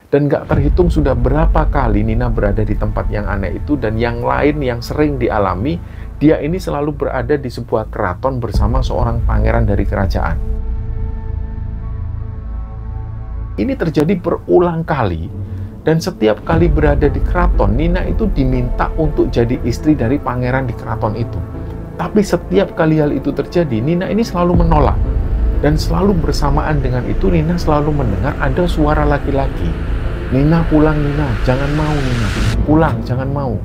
Dan nggak terhitung sudah berapa kali Nina berada di tempat yang aneh itu, dan yang lain yang sering dialami, dia ini selalu berada di sebuah keraton bersama seorang pangeran dari kerajaan. Ini terjadi berulang kali, dan setiap kali berada di keraton, Nina itu diminta untuk jadi istri dari pangeran di keraton itu. Tapi setiap kali hal itu terjadi, Nina ini selalu menolak. Dan selalu bersamaan dengan itu, Nina selalu mendengar ada suara laki-laki. Nina, pulang Nina, jangan mau Nina, pulang, jangan mau.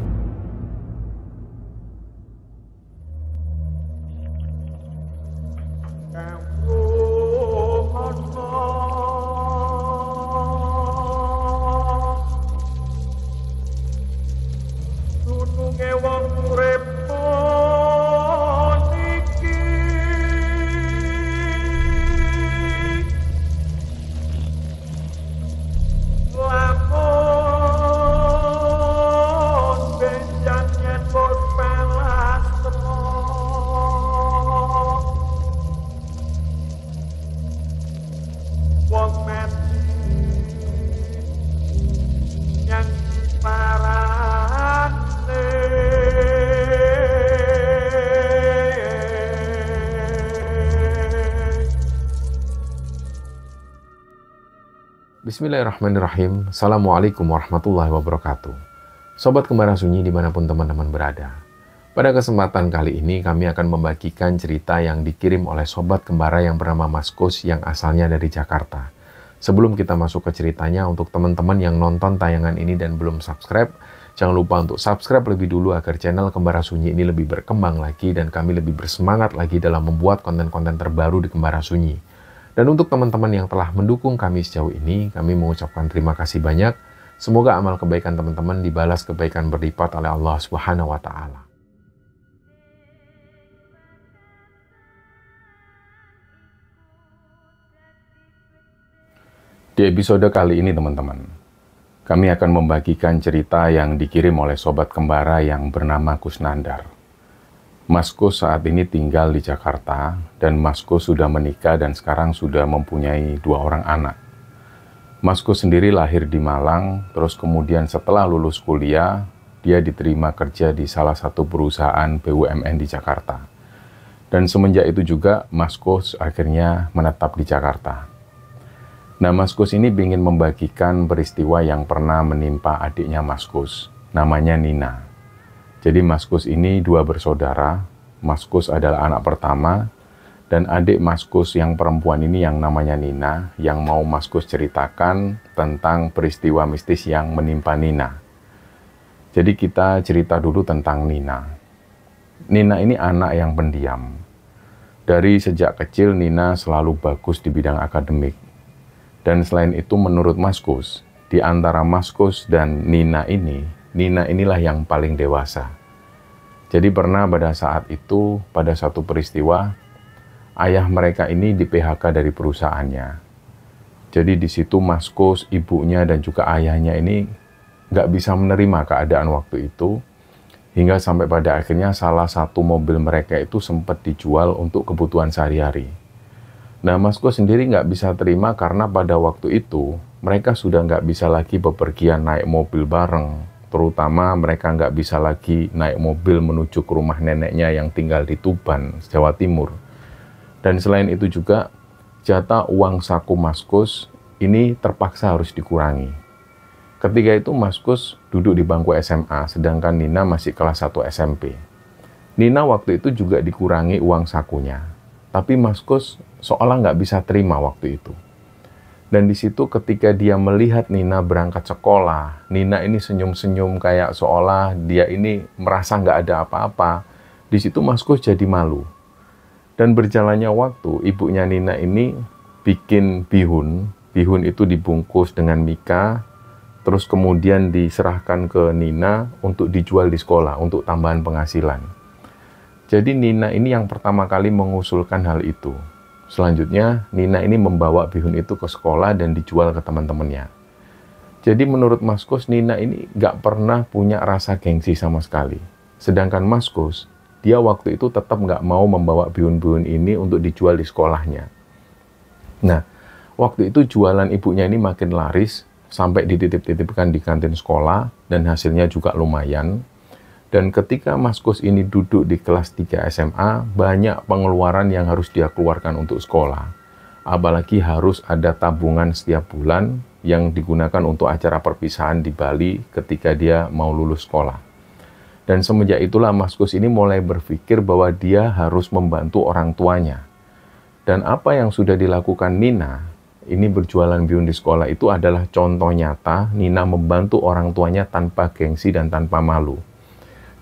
Bismillahirrahmanirrahim. Assalamualaikum warahmatullahi wabarakatuh. Sobat Kembara Sunyi dimanapun teman-teman berada. Pada kesempatan kali ini kami akan membagikan cerita yang dikirim oleh Sobat Kembara yang bernama Mas Kus yang asalnya dari Jakarta. Sebelum kita masuk ke ceritanya, untuk teman-teman yang nonton tayangan ini dan belum subscribe, jangan lupa untuk subscribe lebih dulu agar channel Kembara Sunyi ini lebih berkembang lagi dan kami lebih bersemangat lagi dalam membuat konten-konten terbaru di Kembara Sunyi. Dan untuk teman-teman yang telah mendukung kami sejauh ini, kami mengucapkan terima kasih banyak. Semoga amal kebaikan teman-teman dibalas kebaikan berlipat oleh Allah Subhanahu wa Ta'ala. Di episode kali ini teman-teman, kami akan membagikan cerita yang dikirim oleh Sobat Kembara yang bernama Kusnandar. Mas Kus saat ini tinggal di Jakarta, dan Mas Kus sudah menikah dan sekarang sudah mempunyai 2 orang anak. Mas Kus sendiri lahir di Malang, terus kemudian setelah lulus kuliah, dia diterima kerja di salah satu perusahaan BUMN di Jakarta. Dan semenjak itu juga Mas Kus akhirnya menetap di Jakarta. Nah, Mas Kus ini ingin membagikan peristiwa yang pernah menimpa adiknya Mas Kus, namanya Nina. Jadi Mas Kus ini 2 bersaudara. Mas Kus adalah anak pertama, dan adik Mas Kus yang perempuan ini yang namanya Nina, yang mau Mas Kus ceritakan tentang peristiwa mistis yang menimpa Nina. Jadi kita cerita dulu tentang Nina. Nina ini anak yang pendiam. Dari sejak kecil Nina selalu bagus di bidang akademik. Dan selain itu menurut Mas Kus, di antara Mas Kus dan Nina inilah yang paling dewasa. Jadi pernah pada saat itu, pada satu peristiwa, ayah mereka ini di PHK dari perusahaannya. Jadi di situ Mas Kus, ibunya dan juga ayahnya ini nggak bisa menerima keadaan waktu itu, hingga sampai pada akhirnya salah satu mobil mereka itu sempat dijual untuk kebutuhan sehari-hari. Nah, Mas Kus sendiri nggak bisa terima karena pada waktu itu mereka sudah nggak bisa lagi bepergian naik mobil bareng. Terutama mereka nggak bisa lagi naik mobil menuju ke rumah neneknya yang tinggal di Tuban, Jawa Timur. Dan selain itu juga, jatah uang saku Mas Kus ini terpaksa harus dikurangi. Ketika itu Mas Kus duduk di bangku SMA, sedangkan Nina masih kelas 1 SMP. Nina waktu itu juga dikurangi uang sakunya. Tapi Mas Kus seolah nggak bisa terima waktu itu. Dan di situ ketika dia melihat Nina berangkat sekolah, Nina ini senyum-senyum kayak seolah dia ini merasa nggak ada apa-apa. Di situ Mas Kus jadi malu. Dan berjalannya waktu, ibunya Nina ini bikin bihun. Bihun itu dibungkus dengan mika, terus kemudian diserahkan ke Nina untuk dijual di sekolah, untuk tambahan penghasilan. Jadi Nina ini yang pertama kali mengusulkan hal itu. Selanjutnya, Nina ini membawa bihun itu ke sekolah dan dijual ke teman-temannya. Jadi menurut Mas Kus, Nina ini nggak pernah punya rasa gengsi sama sekali. Sedangkan Mas Kus, dia waktu itu tetap nggak mau membawa bihun-bihun ini untuk dijual di sekolahnya. Nah, waktu itu jualan ibunya ini makin laris, sampai dititip-titipkan di kantin sekolah, dan hasilnya juga lumayan. Dan ketika Mas Kus ini duduk di kelas 3 SMA, banyak pengeluaran yang harus dia keluarkan untuk sekolah. Apalagi harus ada tabungan setiap bulan yang digunakan untuk acara perpisahan di Bali ketika dia mau lulus sekolah. Dan semenjak itulah Mas Kus ini mulai berpikir bahwa dia harus membantu orang tuanya. Dan apa yang sudah dilakukan Nina, ini berjualan bihun di sekolah, itu adalah contoh nyata Nina membantu orang tuanya tanpa gengsi dan tanpa malu.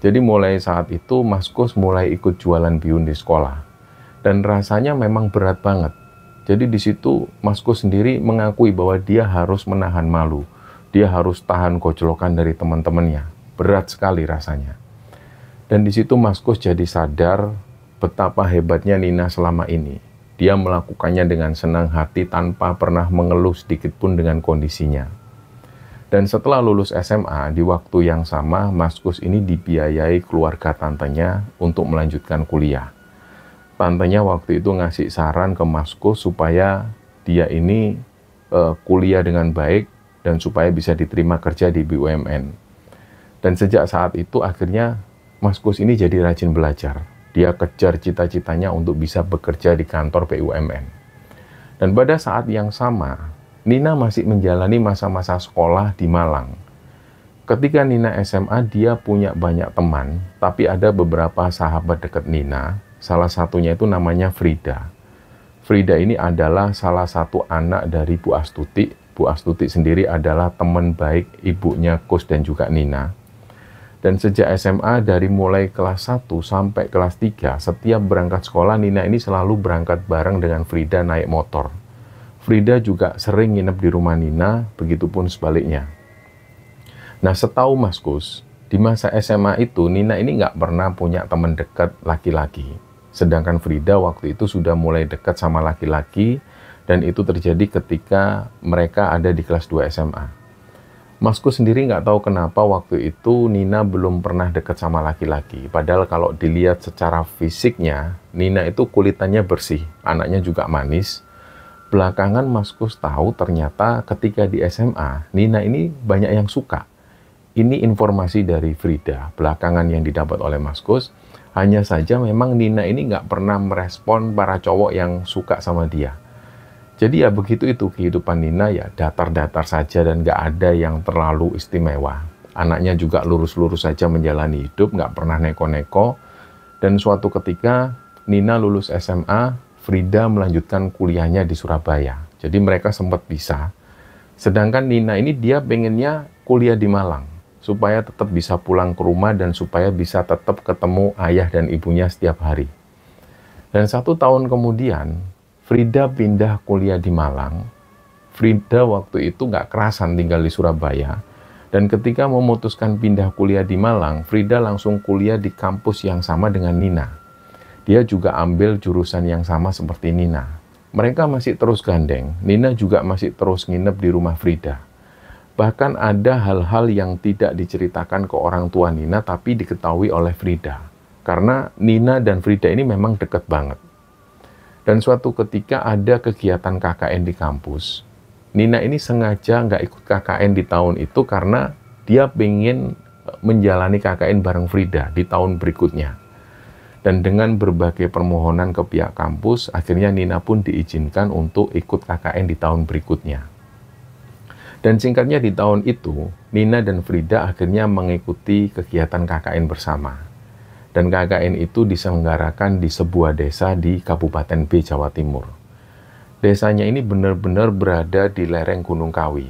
Jadi mulai saat itu Mas Kus mulai ikut jualan bihun di sekolah. Dan rasanya memang berat banget. Jadi di situ Mas Kus sendiri mengakui bahwa dia harus menahan malu. Dia harus tahan gojlokan dari teman-temannya. Berat sekali rasanya. Dan di situ Mas Kus jadi sadar betapa hebatnya Nina selama ini. Dia melakukannya dengan senang hati tanpa pernah mengeluh sedikit pun dengan kondisinya. Dan setelah lulus SMA, di waktu yang sama, Mas Kus ini dibiayai keluarga tantenya untuk melanjutkan kuliah. Tantenya waktu itu ngasih saran ke Mas Kus supaya dia ini kuliah dengan baik dan supaya bisa diterima kerja di BUMN. Dan sejak saat itu akhirnya Mas Kus ini jadi rajin belajar. Dia kejar cita-citanya untuk bisa bekerja di kantor BUMN. Dan pada saat yang sama, Nina masih menjalani masa-masa sekolah di Malang. Ketika Nina SMA, dia punya banyak teman, tapi ada beberapa sahabat dekat Nina. Salah satunya itu namanya Frida. Frida ini adalah salah satu anak dari Bu Astuti. Bu Astuti sendiri adalah teman baik ibunya Kus dan juga Nina. Dan sejak SMA, dari mulai kelas 1 sampai kelas 3, setiap berangkat sekolah, Nina ini selalu berangkat bareng dengan Frida naik motor. Frida juga sering nginep di rumah Nina, begitupun sebaliknya. Nah, setahu Mas Kus, di masa SMA itu, Nina ini nggak pernah punya teman dekat laki-laki. Sedangkan Frida waktu itu sudah mulai dekat sama laki-laki, dan itu terjadi ketika mereka ada di kelas 2 SMA. Mas Kus sendiri nggak tahu kenapa waktu itu Nina belum pernah dekat sama laki-laki. Padahal kalau dilihat secara fisiknya, Nina itu kulitannya bersih, anaknya juga manis. Belakangan Mas Kus tahu ternyata ketika di SMA, Nina ini banyak yang suka. Ini informasi dari Frida, belakangan yang didapat oleh Mas Kus. Hanya saja memang Nina ini nggak pernah merespon para cowok yang suka sama dia. Jadi ya begitu itu kehidupan Nina, ya datar-datar saja dan nggak ada yang terlalu istimewa. Anaknya juga lurus-lurus saja menjalani hidup, nggak pernah neko-neko. Dan suatu ketika Nina lulus SMA, Frida melanjutkan kuliahnya di Surabaya. Jadi mereka sempat pisah. Sedangkan Nina ini dia pengennya kuliah di Malang, supaya tetap bisa pulang ke rumah dan supaya bisa tetap ketemu ayah dan ibunya setiap hari. Dan 1 tahun kemudian, Frida pindah kuliah di Malang. Frida waktu itu nggak kerasan tinggal di Surabaya. Dan ketika memutuskan pindah kuliah di Malang, Frida langsung kuliah di kampus yang sama dengan Nina. Dia juga ambil jurusan yang sama seperti Nina. Mereka masih terus gandeng. Nina juga masih terus nginep di rumah Frida. Bahkan ada hal-hal yang tidak diceritakan ke orang tua Nina, tapi diketahui oleh Frida. Karena Nina dan Frida ini memang dekat banget. Dan suatu ketika ada kegiatan KKN di kampus, Nina ini sengaja nggak ikut KKN di tahun itu karena dia pengen menjalani KKN bareng Frida di tahun berikutnya. Dan dengan berbagai permohonan ke pihak kampus, akhirnya Nina pun diizinkan untuk ikut KKN di tahun berikutnya. Dan singkatnya di tahun itu, Nina dan Frida akhirnya mengikuti kegiatan KKN bersama. Dan KKN itu diselenggarakan di sebuah desa di Kabupaten B, Jawa Timur. Desanya ini benar-benar berada di lereng Gunung Kawi.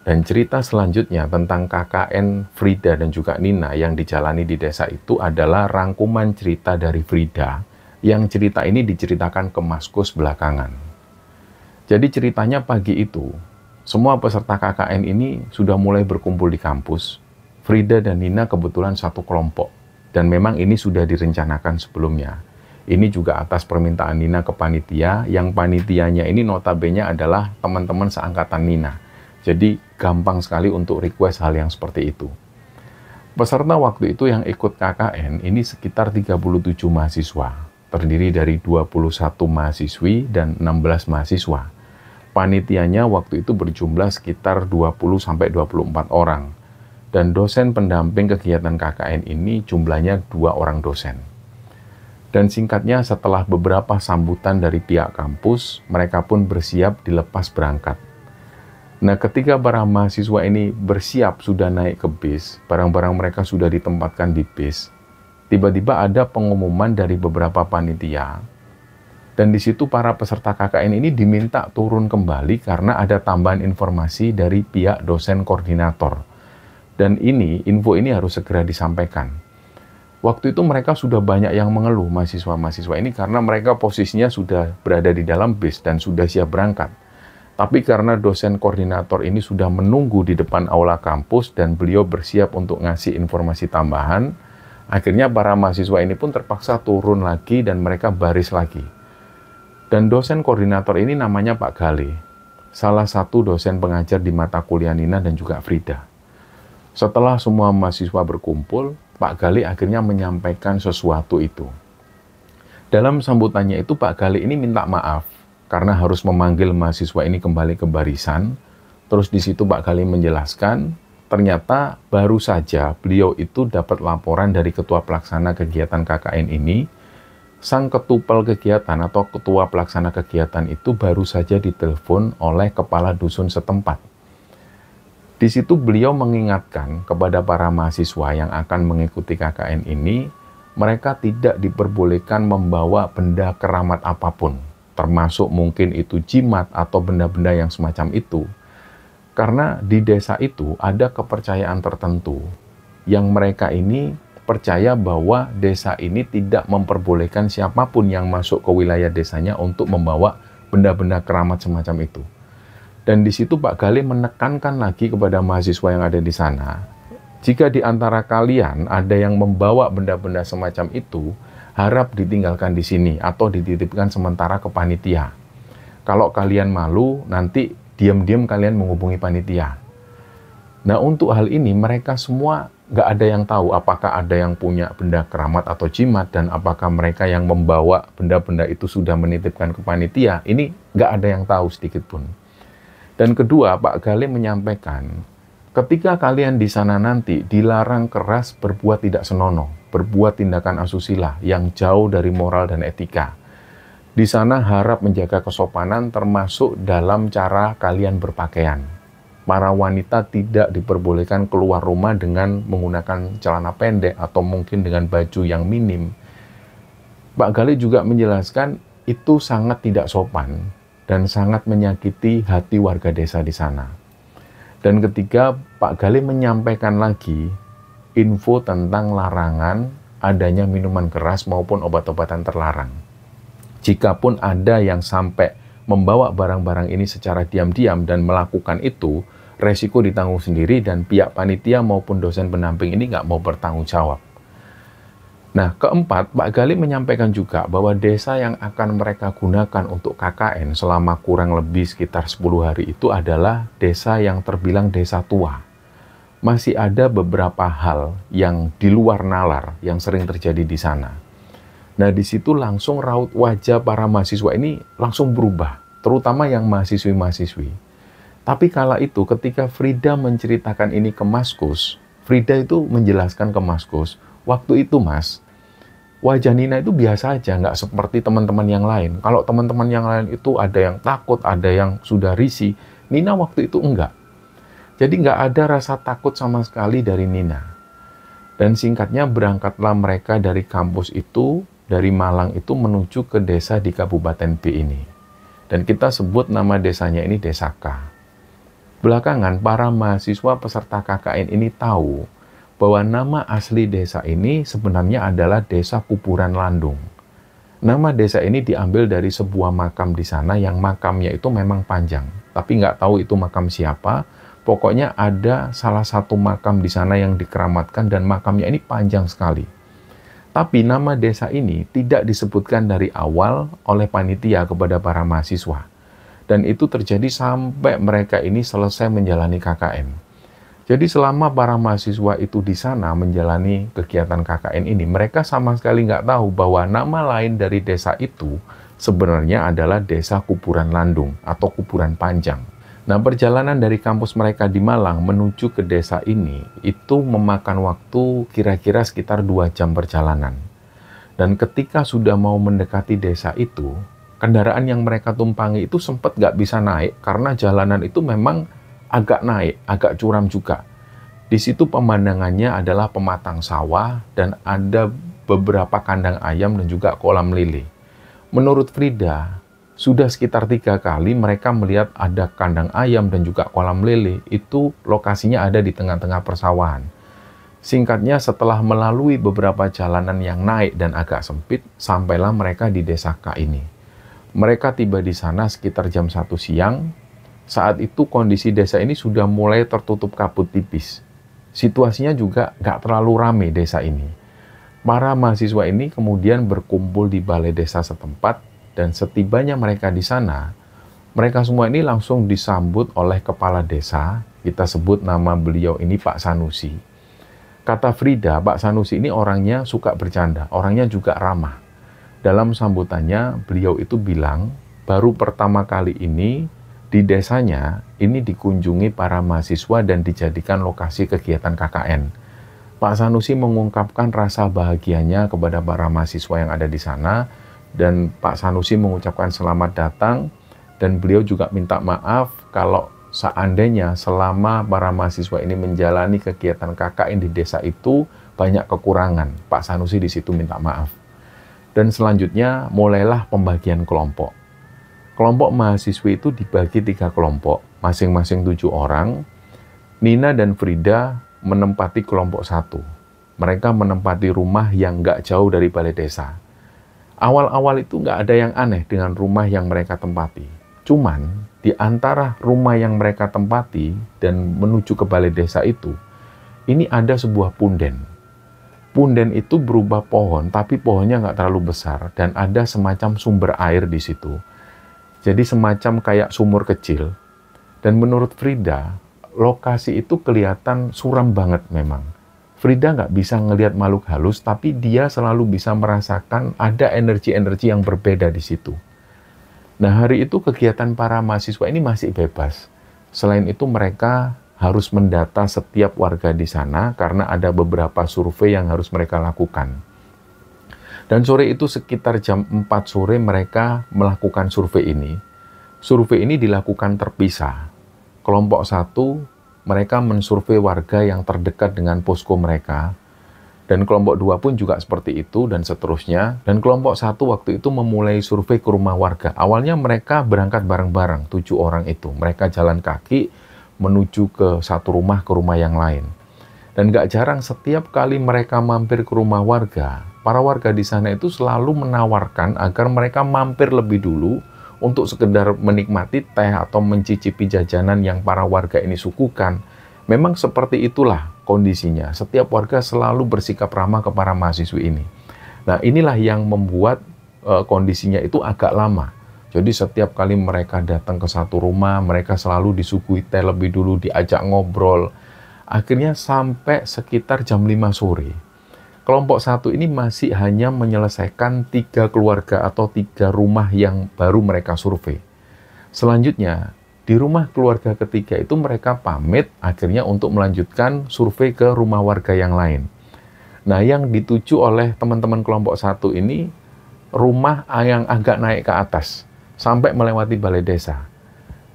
Dan cerita selanjutnya tentang KKN Frida dan juga Nina yang dijalani di desa itu adalah rangkuman cerita dari Frida, yang cerita ini diceritakan ke Mas Kus belakangan. Jadi ceritanya pagi itu, semua peserta KKN ini sudah mulai berkumpul di kampus. Frida dan Nina kebetulan satu kelompok. Dan memang ini sudah direncanakan sebelumnya. Ini juga atas permintaan Nina ke panitia, yang panitianya ini notabene adalah teman-teman seangkatan Nina. Jadi gampang sekali untuk request hal yang seperti itu. Peserta waktu itu yang ikut KKN ini sekitar 37 mahasiswa. Terdiri dari 21 mahasiswi dan 16 mahasiswa. Panitianya waktu itu berjumlah sekitar 20-24 orang. Dan dosen pendamping kegiatan KKN ini jumlahnya 2 orang dosen. Dan singkatnya setelah beberapa sambutan dari pihak kampus, mereka pun bersiap dilepas berangkat. Nah, ketika para mahasiswa ini bersiap sudah naik ke bis, barang-barang mereka sudah ditempatkan di bis, tiba-tiba ada pengumuman dari beberapa panitia. Dan di situ para peserta KKN ini diminta turun kembali karena ada tambahan informasi dari pihak dosen koordinator. Dan info ini harus segera disampaikan. Waktu itu mereka sudah banyak yang mengeluh mahasiswa-mahasiswa ini karena mereka posisinya sudah berada di dalam bis dan sudah siap berangkat. Tapi karena dosen koordinator ini sudah menunggu di depan aula kampus dan beliau bersiap untuk ngasih informasi tambahan, akhirnya para mahasiswa ini pun terpaksa turun lagi dan mereka baris lagi. Dan dosen koordinator ini namanya Pak Gale, salah satu dosen pengajar di mata kuliah Nina dan juga Frida. Setelah semua mahasiswa berkumpul, Pak Gale akhirnya menyampaikan sesuatu itu. Dalam sambutannya itu Pak Gale ini minta maaf karena harus memanggil mahasiswa ini kembali ke barisan. Terus di situ Pak Gale menjelaskan, ternyata baru saja beliau itu dapat laporan dari ketua pelaksana kegiatan KKN ini. Sang ketupel kegiatan atau ketua pelaksana kegiatan itu baru saja ditelepon oleh kepala dusun setempat. Di situ beliau mengingatkan kepada para mahasiswa yang akan mengikuti KKN ini, mereka tidak diperbolehkan membawa benda keramat apapun, termasuk mungkin itu jimat atau benda-benda yang semacam itu. Karena di desa itu ada kepercayaan tertentu yang mereka ini percaya bahwa desa ini tidak memperbolehkan siapapun yang masuk ke wilayah desanya untuk membawa benda-benda keramat semacam itu. Dan di situ Pak Gale menekankan lagi kepada mahasiswa yang ada di sana, jika di antara kalian ada yang membawa benda-benda semacam itu, harap ditinggalkan di sini atau dititipkan sementara ke panitia. Kalau kalian malu, nanti diam-diam kalian menghubungi panitia. Nah, untuk hal ini mereka semua nggak ada yang tahu apakah ada yang punya benda keramat atau jimat dan apakah mereka yang membawa benda-benda itu sudah menitipkan ke panitia. Ini nggak ada yang tahu sedikit pun. Dan kedua, Pak Gale menyampaikan, ketika kalian di sana nanti dilarang keras berbuat tidak senonoh, berbuat tindakan asusila yang jauh dari moral dan etika. Di sana harap menjaga kesopanan termasuk dalam cara kalian berpakaian. Para wanita tidak diperbolehkan keluar rumah dengan menggunakan celana pendek atau mungkin dengan baju yang minim. Pak Gale juga menjelaskan itu sangat tidak sopan dan sangat menyakiti hati warga desa di sana. Dan ketiga, Pak Gale menyampaikan lagi info tentang larangan adanya minuman keras maupun obat-obatan terlarang. Jikapun ada yang sampai membawa barang-barang ini secara diam-diam dan melakukan itu, resiko ditanggung sendiri dan pihak panitia maupun dosen pendamping ini nggak mau bertanggung jawab. Nah, keempat, Pak Gale menyampaikan juga bahwa desa yang akan mereka gunakan untuk KKN selama kurang lebih sekitar 10 hari itu adalah desa yang terbilang desa tua. Masih ada beberapa hal yang di luar nalar yang sering terjadi di sana. Nah, di situ langsung raut wajah para mahasiswa ini langsung berubah, terutama yang mahasiswi-mahasiswi. Tapi kala itu ketika Frida menceritakan ini ke Mas Kus, Frida itu menjelaskan ke Mas Kus, waktu itu Mas, wajah Nina itu biasa aja, nggak seperti teman-teman yang lain. Kalau teman-teman yang lain itu ada yang takut, ada yang sudah risih, Nina waktu itu enggak. Jadi nggak ada rasa takut sama sekali dari Nina. Dan singkatnya berangkatlah mereka dari kampus itu, dari Malang itu menuju ke desa di Kabupaten B ini. Dan kita sebut nama desanya ini Desa K. Belakangan, para mahasiswa peserta KKN ini tahu bahwa nama asli desa ini sebenarnya adalah Desa Kuburan Landung. Nama desa ini diambil dari sebuah makam di sana yang makamnya itu memang panjang. Tapi nggak tahu itu makam siapa. Pokoknya ada salah satu makam di sana yang dikeramatkan dan makamnya ini panjang sekali. Tapi nama desa ini tidak disebutkan dari awal oleh panitia kepada para mahasiswa. Dan itu terjadi sampai mereka ini selesai menjalani KKN. Jadi selama para mahasiswa itu di sana menjalani kegiatan KKN ini, mereka sama sekali nggak tahu bahwa nama lain dari desa itu sebenarnya adalah Desa Kuburan Landung atau Kuburan Panjang. Nah, perjalanan dari kampus mereka di Malang menuju ke desa ini itu memakan waktu kira-kira sekitar 2 jam perjalanan. Dan ketika sudah mau mendekati desa itu, kendaraan yang mereka tumpangi itu sempat nggak bisa naik karena jalanan itu memang agak naik, agak curam juga. Di situ pemandangannya adalah pematang sawah dan ada beberapa kandang ayam dan juga kolam lele. Menurut Frida, sudah sekitar 3 kali mereka melihat ada kandang ayam dan juga kolam lele, itu lokasinya ada di tengah-tengah persawahan. Singkatnya, setelah melalui beberapa jalanan yang naik dan agak sempit, sampailah mereka di desa K ini. Mereka tiba di sana sekitar jam 1 siang. Saat itu kondisi desa ini sudah mulai tertutup kabut tipis. Situasinya juga nggak terlalu ramai desa ini. Para mahasiswa ini kemudian berkumpul di balai desa setempat, dan setibanya mereka di sana, mereka semua ini langsung disambut oleh kepala desa. Kita sebut nama beliau ini Pak Sanusi. Kata Frida, Pak Sanusi ini orangnya suka bercanda, orangnya juga ramah. Dalam sambutannya, beliau itu bilang, baru pertama kali ini di desanya ini dikunjungi para mahasiswa dan dijadikan lokasi kegiatan KKN. Pak Sanusi mengungkapkan rasa bahagianya kepada para mahasiswa yang ada di sana, dan Pak Sanusi mengucapkan selamat datang, dan beliau juga minta maaf kalau seandainya selama para mahasiswa ini menjalani kegiatan KKN di desa itu banyak kekurangan. Pak Sanusi di situ minta maaf. Dan selanjutnya mulailah pembagian kelompok. Kelompok mahasiswa itu dibagi 3 kelompok, masing-masing 7 orang. Nina dan Frida menempati kelompok 1. Mereka menempati rumah yang nggak jauh dari balai desa. Awal-awal itu nggak ada yang aneh dengan rumah yang mereka tempati. Cuman, di antara rumah yang mereka tempati dan menuju ke balai desa itu, ini ada sebuah punden. Punden itu berupa pohon, tapi pohonnya nggak terlalu besar, dan ada semacam sumber air di situ. Jadi semacam kayak sumur kecil. Dan menurut Frida, lokasi itu kelihatan suram banget memang. Frida nggak bisa ngelihat makhluk halus, tapi dia selalu bisa merasakan ada energi-energi yang berbeda di situ. Nah, hari itu kegiatan para mahasiswa ini masih bebas. Selain itu, mereka harus mendata setiap warga di sana karena ada beberapa survei yang harus mereka lakukan. Dan sore itu sekitar jam 4 sore mereka melakukan survei ini. Survei ini dilakukan terpisah. Kelompok 1, mereka mensurvei warga yang terdekat dengan posko mereka. Dan kelompok 2 pun juga seperti itu, dan seterusnya. Dan kelompok 1 waktu itu memulai survei ke rumah warga. Awalnya mereka berangkat bareng-bareng, 7 orang itu. Mereka jalan kaki menuju ke satu rumah ke rumah yang lain. Dan gak jarang setiap kali mereka mampir ke rumah warga, para warga di sana itu selalu menawarkan agar mereka mampir lebih dulu untuk sekedar menikmati teh atau mencicipi jajanan yang para warga ini suguhkan. Memang seperti itulah kondisinya. Setiap warga selalu bersikap ramah ke para mahasiswa ini. Nah, inilah yang membuat kondisinya itu agak lama. Jadi setiap kali mereka datang ke satu rumah, mereka selalu disuguhi teh lebih dulu, diajak ngobrol. Akhirnya sampai sekitar jam 5 sore. Kelompok 1 ini masih hanya menyelesaikan 3 keluarga atau 3 rumah yang baru mereka survei. Selanjutnya, di rumah keluarga ketiga itu mereka pamit akhirnya untuk melanjutkan survei ke rumah warga yang lain. Nah, yang dituju oleh teman-teman kelompok 1 ini rumah yang agak naik ke atas sampai melewati balai desa.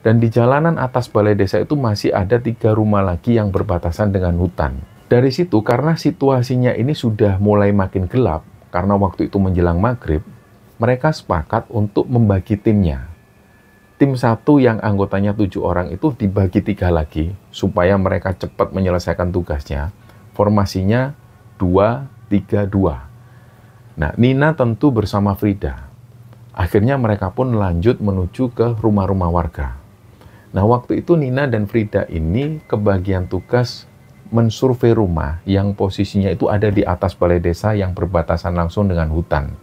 Dan di jalanan atas balai desa itu masih ada 3 rumah lagi yang berbatasan dengan hutan. Dari situ, karena situasinya ini sudah mulai makin gelap, karena waktu itu menjelang maghrib, mereka sepakat untuk membagi timnya. Tim 1 yang anggotanya 7 orang itu dibagi 3 lagi, supaya mereka cepat menyelesaikan tugasnya. Formasinya 2-3-2. Nah, Nina tentu bersama Frida. Akhirnya mereka pun lanjut menuju ke rumah-rumah warga. Nah, waktu itu Nina dan Frida ini kebagian tugas mensurvei rumah yang posisinya itu ada di atas balai desa yang berbatasan langsung dengan hutan.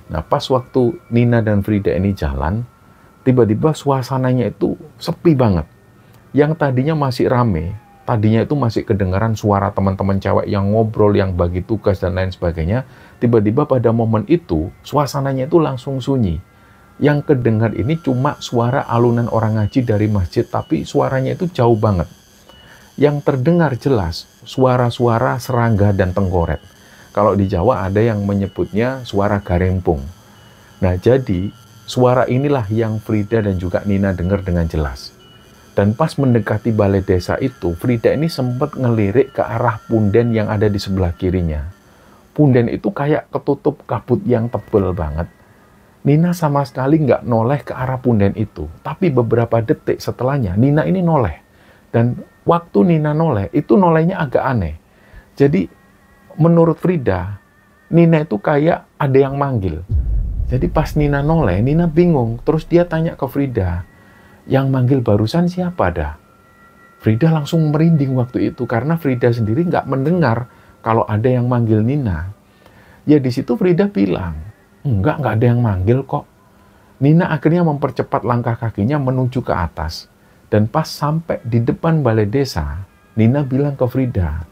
Nah, pas waktu Nina dan Frida ini jalan, tiba-tiba suasananya itu sepi banget. Yang tadinya masih rame, tadinya itu masih kedengaran suara teman-teman cewek yang ngobrol, yang bagi tugas dan lain sebagainya. Tiba-tiba pada momen itu, suasananya itu langsung sunyi. Yang kedengar ini cuma suara alunan orang ngaji dari masjid, tapi suaranya itu jauh banget. Yang terdengar jelas suara-suara serangga dan tengkoret. Kalau di Jawa ada yang menyebutnya suara garempung. Nah, jadi suara inilah yang Frida dan juga Nina dengar dengan jelas. Dan pas mendekati balai desa itu, Frida ini sempat ngelirik ke arah punden yang ada di sebelah kirinya. Punden itu kayak ketutup kabut yang tebal banget. Nina sama sekali nggak noleh ke arah punden itu. Tapi beberapa detik setelahnya, Nina ini noleh. Dan waktu Nina noleh, itu nolehnya agak aneh. Jadi, menurut Frida, Nina itu kayak ada yang manggil. Jadi pas Nina noleh, Nina bingung. Terus dia tanya ke Frida, yang manggil barusan siapa dah? Frida langsung merinding waktu itu, karena Frida sendiri nggak mendengar kalau ada yang manggil Nina. Ya di situ Frida bilang, nggak ada yang manggil kok. Nina akhirnya mempercepat langkah kakinya menuju ke atas. Dan pas sampai di depan balai desa, Nina bilang ke Frida,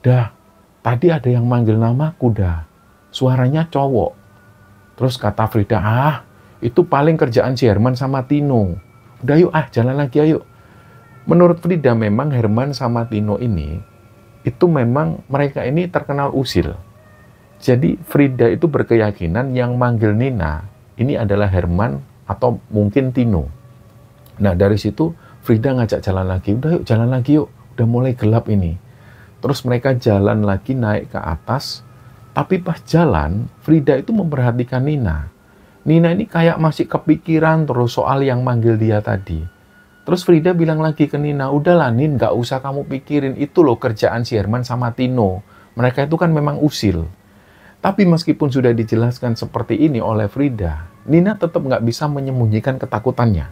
"Dah, tadi ada yang manggil namaku dah. Suaranya cowok." Terus kata Frida, itu paling kerjaan si Herman sama Tino. Udah yuk, jalan lagi ayo. Menurut Frida memang Herman sama Tino ini, itu memang mereka ini terkenal usil. Jadi Frida itu berkeyakinan yang manggil Nina ini adalah Herman atau mungkin Tino. Nah dari situ Frida ngajak jalan lagi. Udah yuk jalan lagi yuk. Udah mulai gelap ini. Terus mereka jalan lagi naik ke atas. Tapi pas jalan Frida itu memperhatikan Nina. Nina ini kayak masih kepikiran terus soal yang manggil dia tadi. Terus Frida bilang lagi ke Nina, udahlah Nin, gak usah kamu pikirin, itu loh kerjaan si Herman sama Tino. Mereka itu kan memang usil. Tapi meskipun sudah dijelaskan seperti ini oleh Frida, Nina tetap nggak bisa menyembunyikan ketakutannya.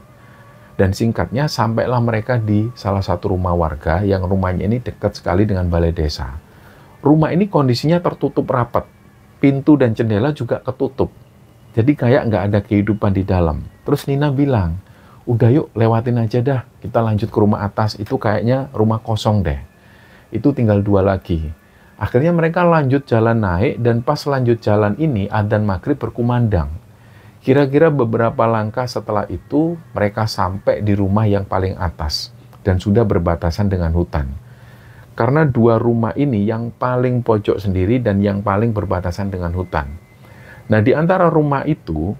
Dan singkatnya, sampailah mereka di salah satu rumah warga yang rumahnya ini dekat sekali dengan balai desa. Rumah ini kondisinya tertutup rapat. Pintu dan jendela juga ketutup. Jadi kayak nggak ada kehidupan di dalam. Terus Nina bilang, udah yuk lewatin aja dah, kita lanjut ke rumah atas, itu kayaknya rumah kosong deh. Itu tinggal 2 lagi. Akhirnya mereka lanjut jalan naik, dan pas lanjut jalan ini, adzan maghrib berkumandang. Kira-kira beberapa langkah setelah itu, mereka sampai di rumah yang paling atas, dan sudah berbatasan dengan hutan. Karena 2 rumah ini yang paling pojok sendiri, dan yang paling berbatasan dengan hutan. Nah, di antara rumah itu,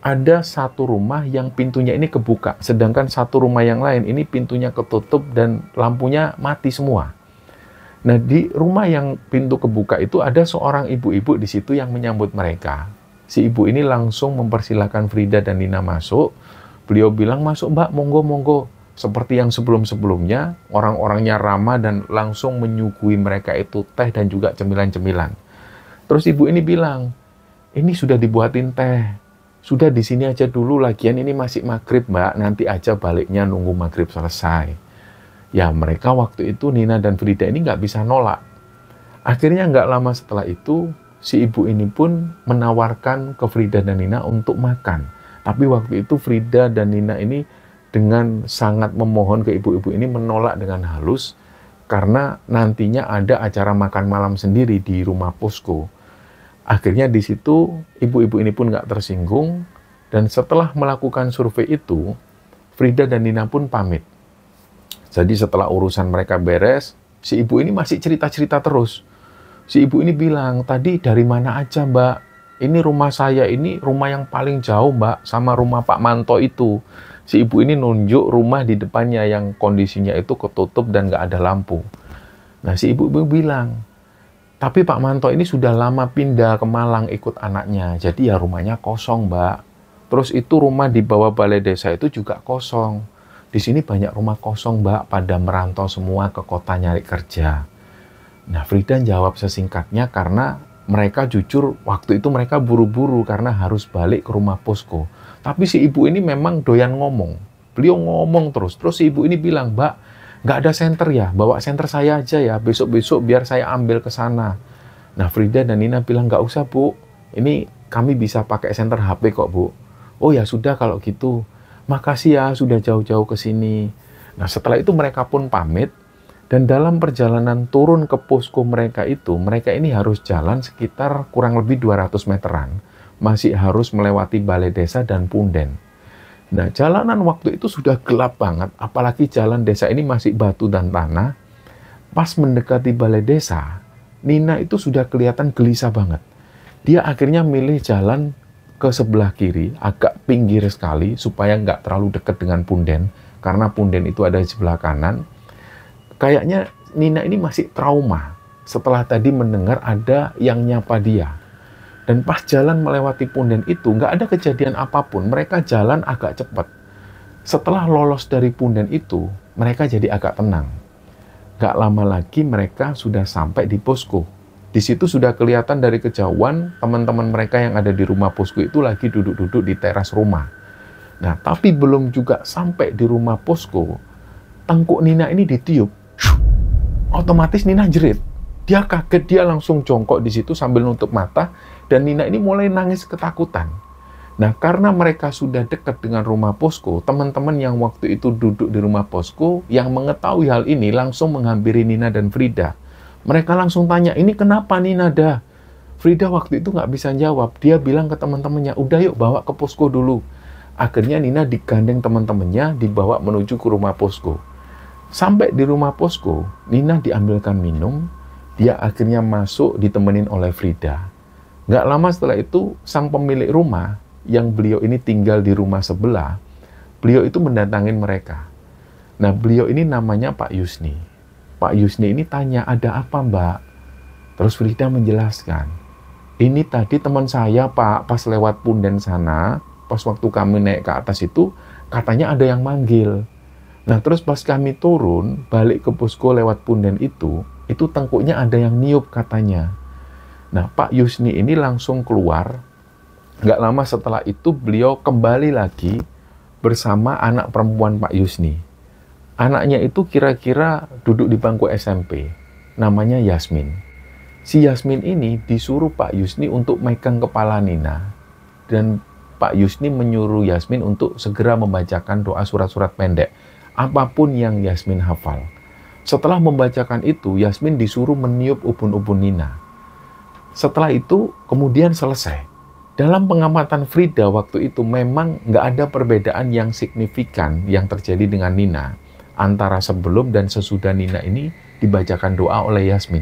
ada satu rumah yang pintunya ini kebuka, sedangkan satu rumah yang lain ini pintunya ketutup dan lampunya mati semua. Nah, di rumah yang pintu kebuka itu ada seorang ibu-ibu di situ yang menyambut mereka. Si ibu ini langsung mempersilahkan Frida dan Nina masuk. Beliau bilang, "Masuk Mbak, monggo-monggo." Seperti yang sebelum-sebelumnya, orang-orangnya ramah dan langsung menyuguhi mereka itu teh dan juga cemilan-cemilan. Terus ibu ini bilang, "Ini sudah dibuatin teh. Sudah di sini aja dulu, lagian ini masih maghrib Mbak, nanti aja baliknya nunggu maghrib selesai." Ya mereka waktu itu, Nina dan Frida ini nggak bisa nolak. Akhirnya nggak lama setelah itu, si ibu ini pun menawarkan ke Frida dan Nina untuk makan. Tapi waktu itu Frida dan Nina ini dengan sangat memohon ke ibu-ibu ini menolak dengan halus, karena nantinya ada acara makan malam sendiri di rumah posko. Akhirnya di situ ibu-ibu ini pun nggak tersinggung, dan setelah melakukan survei itu, Frida dan Nina pun pamit. Jadi setelah urusan mereka beres, si ibu ini masih cerita-cerita terus. Si ibu ini bilang, "Tadi dari mana aja Mbak? Ini rumah saya, ini rumah yang paling jauh Mbak, sama rumah Pak Manto itu." Si ibu ini nunjuk rumah di depannya yang kondisinya itu ketutup dan nggak ada lampu. Nah si ibu bilang, "Tapi Pak Manto ini sudah lama pindah ke Malang ikut anaknya, jadi ya rumahnya kosong Mbak. Terus itu rumah di bawah balai desa itu juga kosong. Di sini banyak rumah kosong Mbak, pada merantau semua ke kota nyari kerja." Nah Frida jawab sesingkatnya karena mereka jujur waktu itu mereka buru-buru karena harus balik ke rumah posko. Tapi si ibu ini memang doyan ngomong. Beliau ngomong terus si ibu ini bilang, "Mbak, nggak ada senter ya, bawa senter saya aja ya, besok-besok biar saya ambil ke sana." Nah Frida dan Nina bilang, "Nggak usah Bu, ini kami bisa pakai senter HP kok Bu." "Oh ya sudah kalau gitu, makasih ya sudah jauh-jauh ke sini." Nah setelah itu mereka pun pamit, dan dalam perjalanan turun ke posko mereka itu, mereka ini harus jalan sekitar kurang lebih 200 meteran masih harus melewati balai desa dan punden. Nah, jalanan waktu itu sudah gelap banget, apalagi jalan desa ini masih batu dan tanah. Pas mendekati balai desa, Nina itu sudah kelihatan gelisah banget. Dia akhirnya milih jalan ke sebelah kiri, agak pinggir sekali, supaya nggak terlalu dekat dengan punden, karena punden itu ada di sebelah kanan. Kayaknya Nina ini masih trauma setelah tadi mendengar ada yang nyapa dia. Dan pas jalan melewati punden itu, nggak ada kejadian apapun, mereka jalan agak cepat. Setelah lolos dari punden itu, mereka jadi agak tenang. Gak lama lagi mereka sudah sampai di posko. Di situ sudah kelihatan dari kejauhan teman-teman mereka yang ada di rumah posko itu lagi duduk-duduk di teras rumah. Nah, tapi belum juga sampai di rumah posko, tengkuk Nina ini ditiup. Otomatis Nina jerit. Dia kaget, dia langsung jongkok di situ sambil nutup mata, dan Nina ini mulai nangis ketakutan. Nah, karena mereka sudah dekat dengan rumah posko, teman-teman yang waktu itu duduk di rumah posko yang mengetahui hal ini langsung menghampiri Nina dan Frida. Mereka langsung tanya, ini kenapa Nina dah? Frida waktu itu nggak bisa jawab. Dia bilang ke teman-temannya, udah yuk bawa ke posko dulu. Akhirnya Nina digandeng teman-temannya, dibawa menuju ke rumah posko. Sampai di rumah posko, Nina diambilkan minum. Dia akhirnya masuk ditemenin oleh Frida. Nggak lama setelah itu, sang pemilik rumah yang beliau ini tinggal di rumah sebelah, beliau itu mendatangin mereka. Nah, beliau ini namanya Pak Yusni. Pak Yusni ini tanya, ada apa Mbak? Terus Frida menjelaskan, ini tadi teman saya Pak, pas lewat punden sana, pas waktu kami naik ke atas itu, katanya ada yang manggil. Nah, terus pas kami turun, balik ke posko lewat punden itu tengkuknya ada yang niup katanya. Nah, Pak Yusni ini langsung keluar. Nggak lama setelah itu beliau kembali lagi bersama anak perempuan Pak Yusni. Anaknya itu kira-kira duduk di bangku SMP. Namanya Yasmin. Si Yasmin ini disuruh Pak Yusni untuk megang kepala Nina. Dan Pak Yusni menyuruh Yasmin untuk segera membacakan doa surat-surat pendek. Apapun yang Yasmin hafal. Setelah membacakan itu, Yasmin disuruh meniup ubun-ubun Nina. Setelah itu, kemudian selesai. Dalam pengamatan Frida waktu itu memang nggak ada perbedaan yang signifikan yang terjadi dengan Nina antara sebelum dan sesudah Nina ini dibacakan doa oleh Yasmin.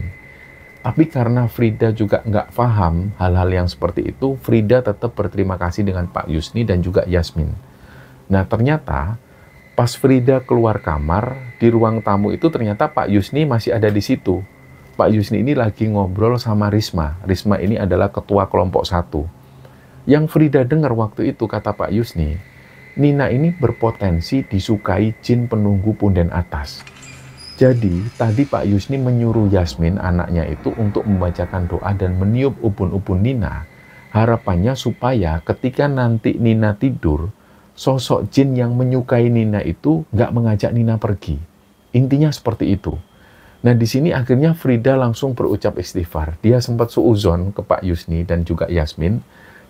Tapi karena Frida juga nggak paham hal-hal yang seperti itu, Frida tetap berterima kasih dengan Pak Yusni dan juga Yasmin. Nah, ternyata pas Frida keluar kamar, di ruang tamu itu ternyata Pak Yusni masih ada di situ. Pak Yusni ini lagi ngobrol sama Risma. Risma ini adalah ketua kelompok 1. Yang Frida dengar waktu itu, kata Pak Yusni, Nina ini berpotensi disukai jin penunggu punden atas. Jadi, tadi Pak Yusni menyuruh Yasmin, anaknya itu, untuk membacakan doa dan meniup ubun-ubun Nina. Harapannya supaya ketika nanti Nina tidur, sosok jin yang menyukai Nina itu nggak mengajak Nina pergi. Intinya seperti itu. Nah, di sini akhirnya Frida langsung berucap istighfar. Dia sempat suuzon ke Pak Yusni dan juga Yasmin,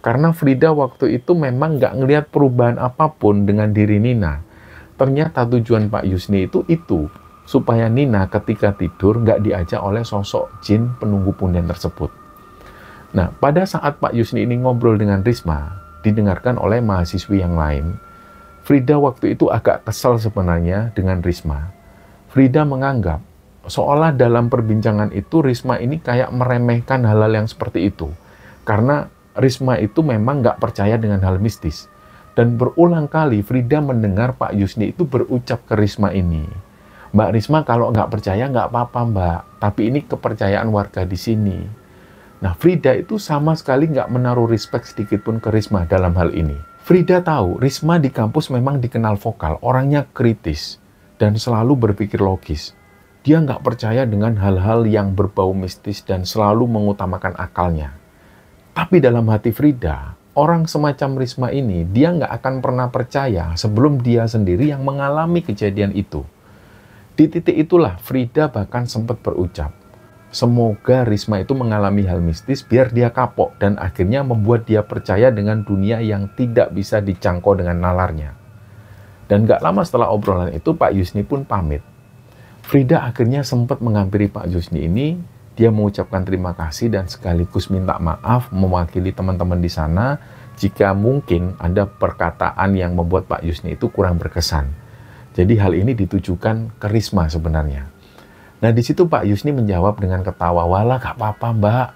karena Frida waktu itu memang nggak ngelihat perubahan apapun dengan diri Nina. Ternyata tujuan Pak Yusni itu, supaya Nina ketika tidur nggak diajak oleh sosok jin penunggu punden tersebut. Nah, pada saat Pak Yusni ini ngobrol dengan Risma, didengarkan oleh mahasiswi yang lain, Frida waktu itu agak kesal sebenarnya dengan Risma. Frida menganggap, seolah dalam perbincangan itu Risma ini kayak meremehkan hal-hal yang seperti itu. Karena Risma itu memang nggak percaya dengan hal mistis. Dan berulang kali Frida mendengar Pak Yusni itu berucap ke Risma ini, Mbak Risma kalau nggak percaya nggak apa-apa Mbak, tapi ini kepercayaan warga di sini. Nah, Frida itu sama sekali nggak menaruh respect sedikit pun ke Risma dalam hal ini. Frida tahu Risma di kampus memang dikenal vokal, orangnya kritis, dan selalu berpikir logis. Dia nggak percaya dengan hal-hal yang berbau mistis dan selalu mengutamakan akalnya. Tapi dalam hati Frida, orang semacam Risma ini, dia nggak akan pernah percaya sebelum dia sendiri yang mengalami kejadian itu. Di titik itulah Frida bahkan sempat berucap, semoga Risma itu mengalami hal mistis biar dia kapok dan akhirnya membuat dia percaya dengan dunia yang tidak bisa dijangkau dengan nalarnya. Dan nggak lama setelah obrolan itu, Pak Yusni pun pamit. Frida akhirnya sempat menghampiri Pak Yusni ini Dia mengucapkan terima kasih dan sekaligus minta maaf mewakili teman-teman di sana jika mungkin ada perkataan yang membuat Pak Yusni itu kurang berkesan. Jadi hal ini ditujukan ke Risma sebenarnya. Nah di situ Pak Yusni menjawab dengan ketawa, "Walah gak apa-apa mbak,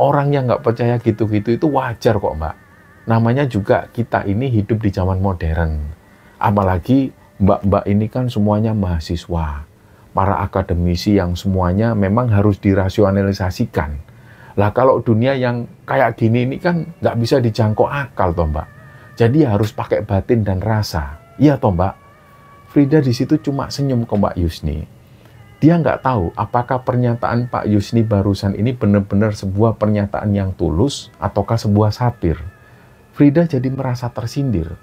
orang yang gak percaya gitu-gitu itu wajar kok mbak. Namanya juga kita ini hidup di zaman modern. Apalagi mbak-mbak ini kan semuanya mahasiswa, para akademisi yang semuanya memang harus dirasionalisasikan. Lah kalau dunia yang kayak gini ini kan nggak bisa dijangkau akal toh mbak. Jadi harus pakai batin dan rasa. Iya toh mbak." Frida di situ cuma senyum ke Mbak Yusni. Dia nggak tahu apakah pernyataan Pak Yusni barusan ini benar-benar sebuah pernyataan yang tulus ataukah sebuah satir. Frida jadi merasa tersindir.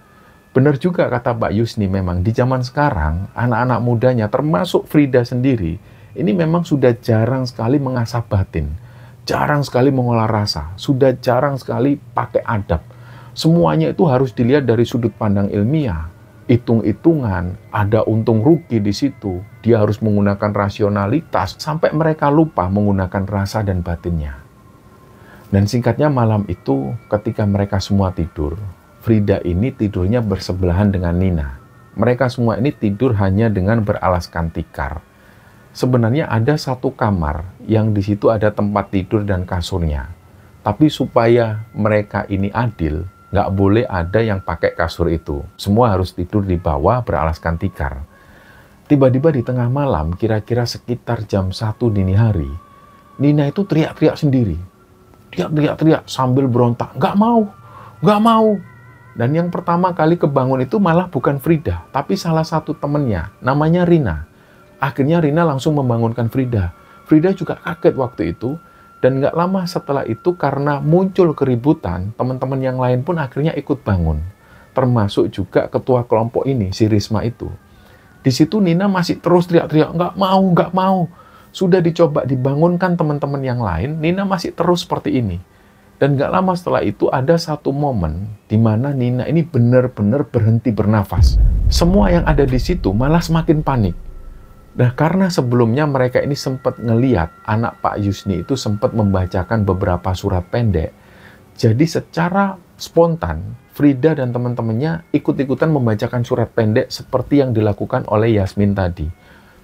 Benar juga kata Pak Yusni, memang di zaman sekarang anak-anak mudanya termasuk Frida sendiri ini memang sudah jarang sekali mengasah batin, jarang sekali mengolah rasa, sudah jarang sekali pakai adab. Semuanya itu harus dilihat dari sudut pandang ilmiah, hitung-hitungan, ada untung rugi di situ. Dia harus menggunakan rasionalitas sampai mereka lupa menggunakan rasa dan batinnya. Dan singkatnya malam itu ketika mereka semua tidur, Frida ini tidurnya bersebelahan dengan Nina. Mereka semua ini tidur hanya dengan beralaskan tikar. Sebenarnya ada satu kamar yang di situ ada tempat tidur dan kasurnya. Tapi supaya mereka ini adil, nggak boleh ada yang pakai kasur itu. Semua harus tidur di bawah beralaskan tikar. Tiba-tiba di tengah malam, kira-kira sekitar jam 1 dini hari, Nina itu teriak-teriak sendiri. Dia teriak-teriak sambil berontak, nggak mau, nggak mau. Dan yang pertama kali kebangun itu malah bukan Frida, tapi salah satu temennya, namanya Rina. Akhirnya Rina langsung membangunkan Frida. Frida juga kaget waktu itu, dan nggak lama setelah itu karena muncul keributan, teman-teman yang lain pun akhirnya ikut bangun. Termasuk juga ketua kelompok ini, si Risma itu. Di situ Nina masih terus teriak-teriak, nggak mau, nggak mau. Sudah dicoba dibangunkan teman-teman yang lain, Nina masih terus seperti ini. Dan gak lama setelah itu ada satu momen di mana Nina ini benar-benar berhenti bernafas. Semua yang ada di situ malah semakin panik. Nah karena sebelumnya mereka ini sempat ngeliat anak Pak Yusni itu sempat membacakan beberapa surat pendek. Jadi secara spontan Frida dan teman-temannya ikut-ikutan membacakan surat pendek seperti yang dilakukan oleh Yasmin tadi.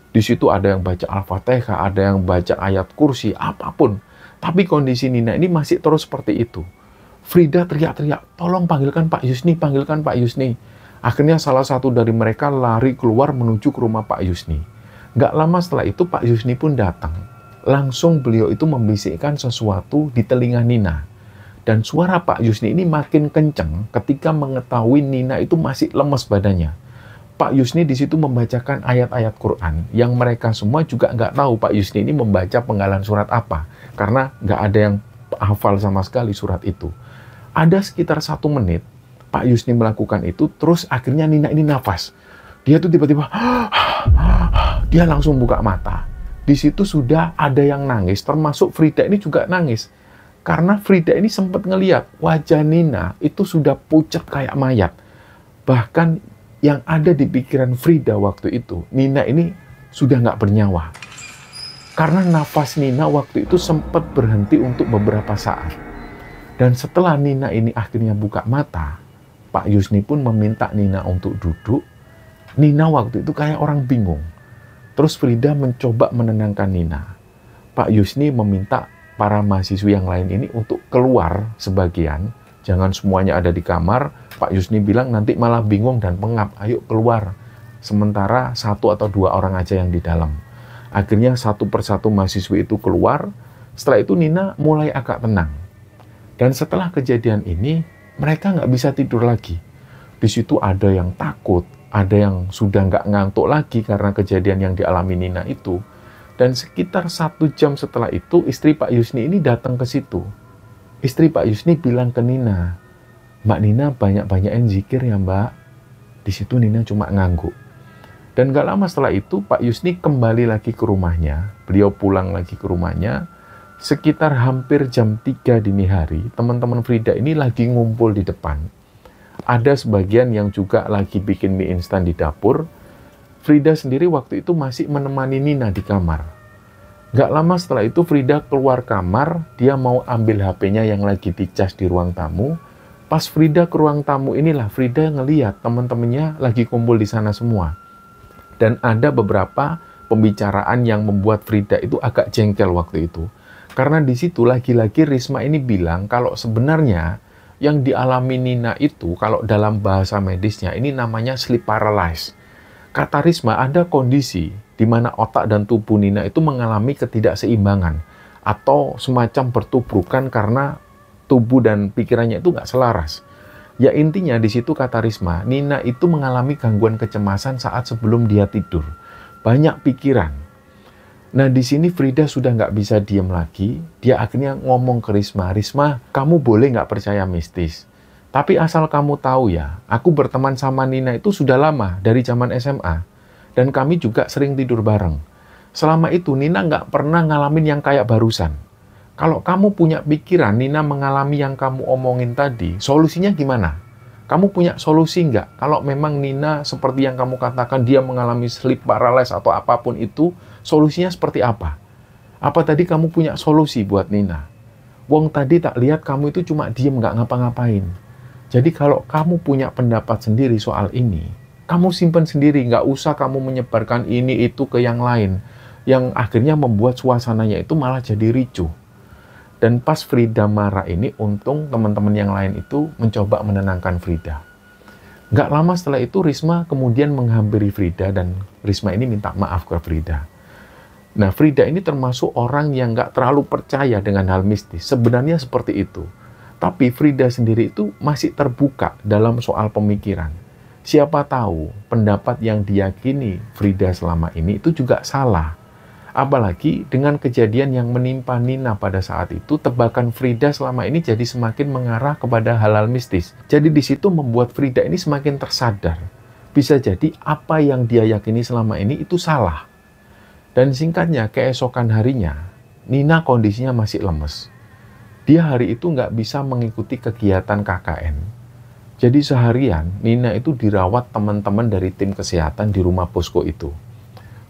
Di situ ada yang baca Al-Fatihah, ada yang baca ayat kursi, apapun. Tapi kondisi Nina ini masih terus seperti itu. Frida teriak-teriak, tolong panggilkan Pak Yusni, panggilkan Pak Yusni. Akhirnya salah satu dari mereka lari keluar menuju ke rumah Pak Yusni. Gak lama setelah itu Pak Yusni pun datang. Langsung beliau itu membisikkan sesuatu di telinga Nina. Dan suara Pak Yusni ini makin kencang ketika mengetahui Nina itu masih lemes badannya. Pak Yusni di situ membacakan ayat-ayat Quran yang mereka semua juga nggak tahu Pak Yusni ini membaca penggalan surat apa. Karena nggak ada yang hafal sama sekali surat itu. Ada sekitar 1 menit Pak Yusni melakukan itu, terus akhirnya Nina ini nafas. Dia tuh tiba-tiba, dia langsung buka mata. Di situ sudah ada yang nangis, termasuk Frida ini juga nangis. Karena Frida ini sempat ngeliat wajah Nina itu sudah pucat kayak mayat. Bahkan yang ada di pikiran Frida waktu itu, Nina ini sudah nggak bernyawa. Karena nafas Nina waktu itu sempat berhenti untuk beberapa saat. Dan setelah Nina ini akhirnya buka mata, Pak Yusni pun meminta Nina untuk duduk. Nina waktu itu kayak orang bingung. Terus Frida mencoba menenangkan Nina. Pak Yusni meminta para mahasiswa yang lain ini untuk keluar sebagian. Jangan semuanya ada di kamar. Pak Yusni bilang nanti malah bingung dan pengap. Ayo keluar. Sementara 1 atau 2 orang aja yang di dalam. Akhirnya satu persatu mahasiswa itu keluar. Setelah itu Nina mulai agak tenang. Dan setelah kejadian ini, mereka nggak bisa tidur lagi. Di situ ada yang takut. Ada yang sudah nggak ngantuk lagi karena kejadian yang dialami Nina itu. Dan sekitar 1 jam setelah itu, istri Pak Yusni ini datang ke situ. Istri Pak Yusni bilang ke Nina, Mbak Nina banyak-banyakin zikir ya Mbak. Di situ Nina cuma ngangguk. Dan gak lama setelah itu Pak Yusni kembali lagi ke rumahnya. Beliau pulang lagi ke rumahnya. Sekitar hampir jam 3 dini hari, teman-teman Frida ini lagi ngumpul di depan. Ada sebagian yang juga lagi bikin mie instan di dapur. Frida sendiri waktu itu masih menemani Nina di kamar. Nggak lama setelah itu Frida keluar kamar, dia mau ambil HP-nya yang lagi dicas di ruang tamu. Pas Frida ke ruang tamu inilah Frida ngeliat teman-temannya lagi kumpul di sana semua. Dan ada beberapa pembicaraan yang membuat Frida itu agak jengkel waktu itu. Karena di situ lagi-lagi Risma ini bilang kalau sebenarnya yang dialami Nina itu kalau dalam bahasa medisnya ini namanya sleep paralysis. Kata Risma ada kondisi di mana otak dan tubuh Nina itu mengalami ketidakseimbangan atau semacam bertubrukan karena tubuh dan pikirannya itu nggak selaras. Ya intinya di situ kata Risma, Nina itu mengalami gangguan kecemasan saat sebelum dia tidur. Banyak pikiran. Nah di sini Frida sudah nggak bisa diem lagi. Dia akhirnya ngomong ke Risma, Risma, kamu boleh nggak percaya mistis. Tapi asal kamu tahu ya, aku berteman sama Nina itu sudah lama, dari zaman SMA. Dan kami juga sering tidur bareng. Selama itu Nina nggak pernah ngalamin yang kayak barusan. Kalau kamu punya pikiran Nina mengalami yang kamu omongin tadi, solusinya gimana? Kamu punya solusi nggak? Kalau memang Nina seperti yang kamu katakan dia mengalami sleep paralysis atau apapun itu, solusinya seperti apa? Apa tadi kamu punya solusi buat Nina? Wong tadi tak lihat kamu itu cuma diem nggak ngapa-ngapain. Jadi kalau kamu punya pendapat sendiri soal ini, kamu simpen sendiri, nggak usah kamu menyebarkan ini itu ke yang lain, yang akhirnya membuat suasananya itu malah jadi ricuh. Dan pas Frida marah ini, untung teman-teman yang lain itu mencoba menenangkan Frida. Nggak lama setelah itu Risma kemudian menghampiri Frida dan Risma ini minta maaf ke Frida. Nah Frida ini termasuk orang yang nggak terlalu percaya dengan hal mistis, sebenarnya seperti itu. Tapi Frida sendiri itu masih terbuka dalam soal pemikiran. Siapa tahu pendapat yang diyakini Frida selama ini itu juga salah. Apalagi dengan kejadian yang menimpa Nina pada saat itu, tebakan Frida selama ini jadi semakin mengarah kepada hal-hal mistis. Jadi di situ membuat Frida ini semakin tersadar. Bisa jadi apa yang dia yakini selama ini itu salah. Dan singkatnya, keesokan harinya, Nina kondisinya masih lemes. Dia hari itu nggak bisa mengikuti kegiatan KKN. Jadi seharian, Nina itu dirawat teman-teman dari tim kesehatan di rumah posko itu.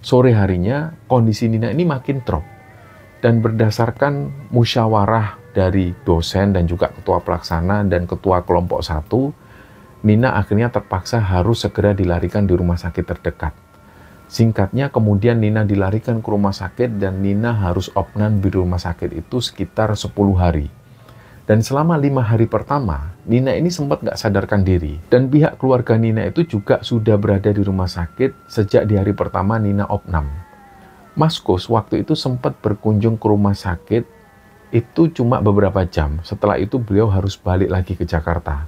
Sore harinya, kondisi Nina ini makin drop. Dan berdasarkan musyawarah dari dosen dan juga ketua pelaksana dan ketua kelompok 1, Nina akhirnya terpaksa harus segera dilarikan di rumah sakit terdekat. Singkatnya, kemudian Nina dilarikan ke rumah sakit dan Nina harus opname di rumah sakit itu sekitar 10 hari. Dan selama 5 hari pertama, Nina ini sempat nggak sadarkan diri. Dan pihak keluarga Nina itu juga sudah berada di rumah sakit sejak di hari pertama Nina opname. Mas Kus waktu itu sempat berkunjung ke rumah sakit, itu cuma beberapa jam. Setelah itu beliau harus balik lagi ke Jakarta.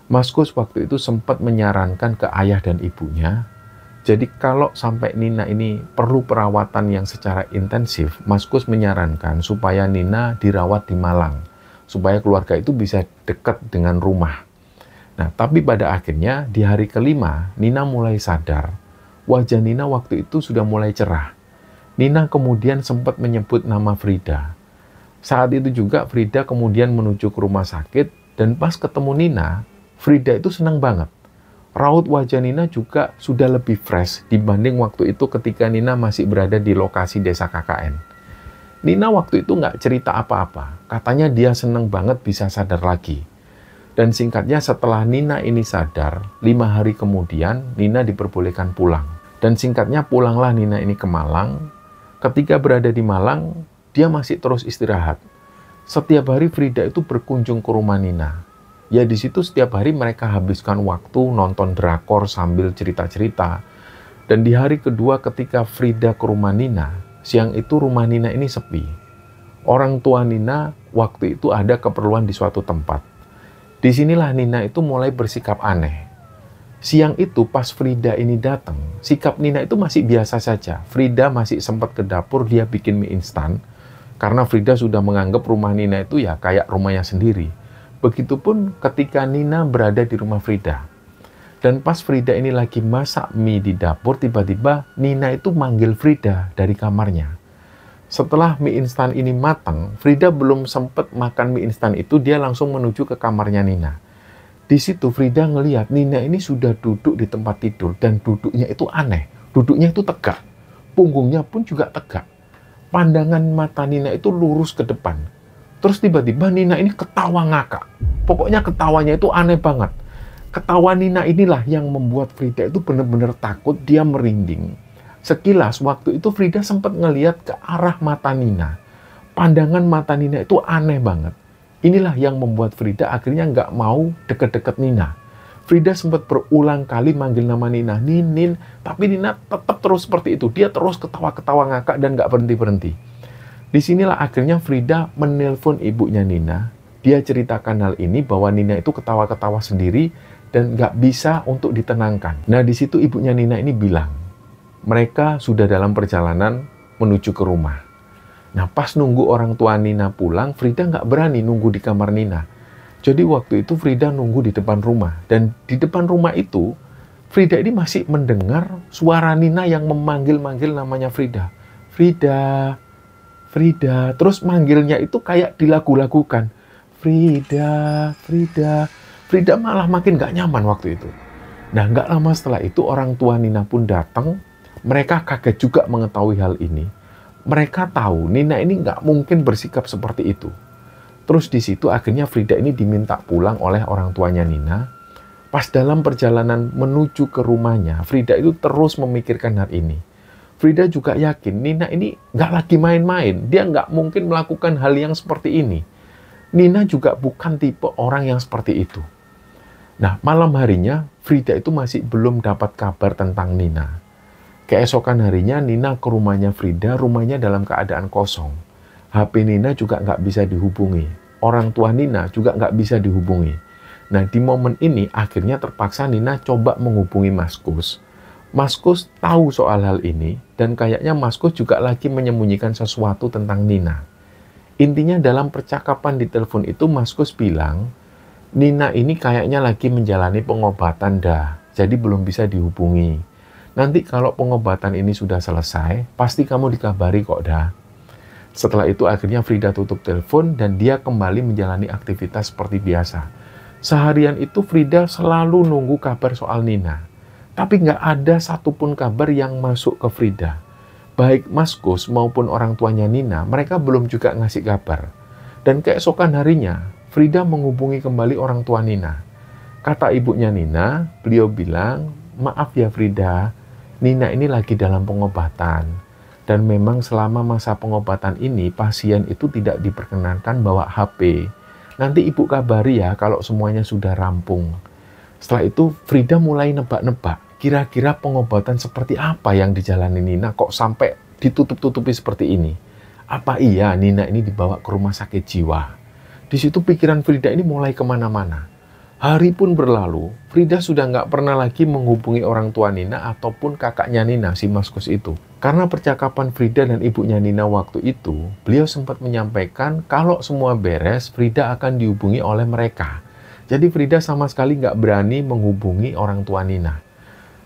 Mas Kus waktu itu sempat menyarankan ke ayah dan ibunya, jadi kalau sampai Nina ini perlu perawatan yang secara intensif, Mas Kus menyarankan supaya Nina dirawat di Malang, supaya keluarga itu bisa dekat dengan rumah. Nah, tapi pada akhirnya di hari kelima, Nina mulai sadar. Wajah Nina waktu itu sudah mulai cerah. Nina kemudian sempat menyebut nama Frida. Saat itu juga Frida kemudian menuju ke rumah sakit, dan pas ketemu Nina, Frida itu senang banget. Raut wajah Nina juga sudah lebih fresh dibanding waktu itu ketika Nina masih berada di lokasi desa KKN. Nina waktu itu nggak cerita apa-apa, katanya dia seneng banget bisa sadar lagi. Dan singkatnya setelah Nina ini sadar, 5 hari kemudian Nina diperbolehkan pulang. Dan singkatnya pulanglah Nina ini ke Malang. Ketika berada di Malang, dia masih terus istirahat. Setiap hari Frida itu berkunjung ke rumah Nina. Ya di situ setiap hari mereka habiskan waktu nonton drakor sambil cerita-cerita. Dan di hari kedua ketika Frida ke rumah Nina, siang itu rumah Nina ini sepi. Orang tua Nina waktu itu ada keperluan di suatu tempat. Disinilah Nina itu mulai bersikap aneh. Siang itu pas Frida ini datang, sikap Nina itu masih biasa saja. Frida masih sempat ke dapur, dia bikin mie instan. Karena Frida sudah menganggap rumah Nina itu ya kayak rumahnya sendiri. Begitupun ketika Nina berada di rumah Frida. Dan pas Frida ini lagi masak mie di dapur, tiba-tiba Nina itu manggil Frida dari kamarnya. Setelah mie instan ini matang, Frida belum sempat makan mie instan itu, dia langsung menuju ke kamarnya Nina. Di situ Frida ngelihat Nina ini sudah duduk di tempat tidur dan duduknya itu aneh. Duduknya itu tegak. Punggungnya pun juga tegak. pandangan mata Nina itu lurus ke depan. Terus tiba-tiba Nina ini ketawa ngakak. Pokoknya ketawanya itu aneh banget. Ketawa Nina inilah yang membuat Frida itu benar-benar takut, dia merinding. Sekilas waktu itu Frida sempat ngelihat ke arah mata Nina. Pandangan mata Nina itu aneh banget. Inilah yang membuat Frida akhirnya nggak mau deket-deket Nina. Frida sempat berulang kali manggil nama Nina, Nin, tapi Nina tetap terus seperti itu. Dia terus ketawa-ketawa ngakak dan nggak berhenti-berhenti. Disinilah akhirnya Frida menelpon ibunya Nina. Dia ceritakan hal ini bahwa Nina itu ketawa-ketawa sendiri dan nggak bisa untuk ditenangkan. Nah, di situ ibunya Nina ini bilang, mereka sudah dalam perjalanan menuju ke rumah. Nah, pas nunggu orang tua Nina pulang, Frida nggak berani nunggu di kamar Nina. Jadi waktu itu Frida nunggu di depan rumah. Dan di depan rumah itu, Frida ini masih mendengar suara Nina yang memanggil-manggil namanya Frida. Frida, Frida. Terus manggilnya itu kayak dilagu-lagukan. Frida, Frida. Frida malah makin nggak nyaman waktu itu. Nah, nggak lama setelah itu orang tua Nina pun datang. Mereka kaget juga mengetahui hal ini. Mereka tahu Nina ini nggak mungkin bersikap seperti itu. Terus di situ akhirnya Frida ini diminta pulang oleh orang tuanya Nina. Pas dalam perjalanan menuju ke rumahnya, Frida itu terus memikirkan hal ini. Frida juga yakin Nina ini nggak lagi main-main. Dia nggak mungkin melakukan hal yang seperti ini. Nina juga bukan tipe orang yang seperti itu. Nah, malam harinya Frida itu masih belum dapat kabar tentang Nina. Keesokan harinya Nina ke rumahnya Frida, rumahnya dalam keadaan kosong. HP Nina juga nggak bisa dihubungi. Orang tua Nina juga nggak bisa dihubungi. Nah, di momen ini akhirnya terpaksa Nina coba menghubungi Mas Kus. Mas Kus tahu soal hal ini dan kayaknya Mas Kus juga lagi menyembunyikan sesuatu tentang Nina. Intinya dalam percakapan di telepon itu Mas Kus bilang, Nina ini kayaknya lagi menjalani pengobatan dah, jadi belum bisa dihubungi. Nanti kalau pengobatan ini sudah selesai, pasti kamu dikabari kok dah. Setelah itu akhirnya Frida tutup telepon dan dia kembali menjalani aktivitas seperti biasa. Seharian itu Frida selalu nunggu kabar soal Nina. Tapi nggak ada satupun kabar yang masuk ke Frida. Baik Mas Kus maupun orang tuanya Nina, mereka belum juga ngasih kabar. Dan keesokan harinya, Frida menghubungi kembali orang tua Nina. Kata ibunya Nina, beliau bilang, maaf ya Frida, Nina ini lagi dalam pengobatan. Dan memang selama masa pengobatan ini, pasien itu tidak diperkenankan bawa HP. Nanti ibu kabari ya kalau semuanya sudah rampung. Setelah itu, Frida mulai nebak-nebak. Kira-kira pengobatan seperti apa yang dijalani Nina kok sampai ditutup-tutupi seperti ini? Apa iya Nina ini dibawa ke rumah sakit jiwa? Di situ pikiran Frida ini mulai kemana-mana. Hari pun berlalu, Frida sudah nggak pernah lagi menghubungi orang tua Nina ataupun kakaknya Nina, si Mas Kus itu. Karena percakapan Frida dan ibunya Nina waktu itu, beliau sempat menyampaikan kalau semua beres, Frida akan dihubungi oleh mereka. Jadi Frida sama sekali nggak berani menghubungi orang tua Nina.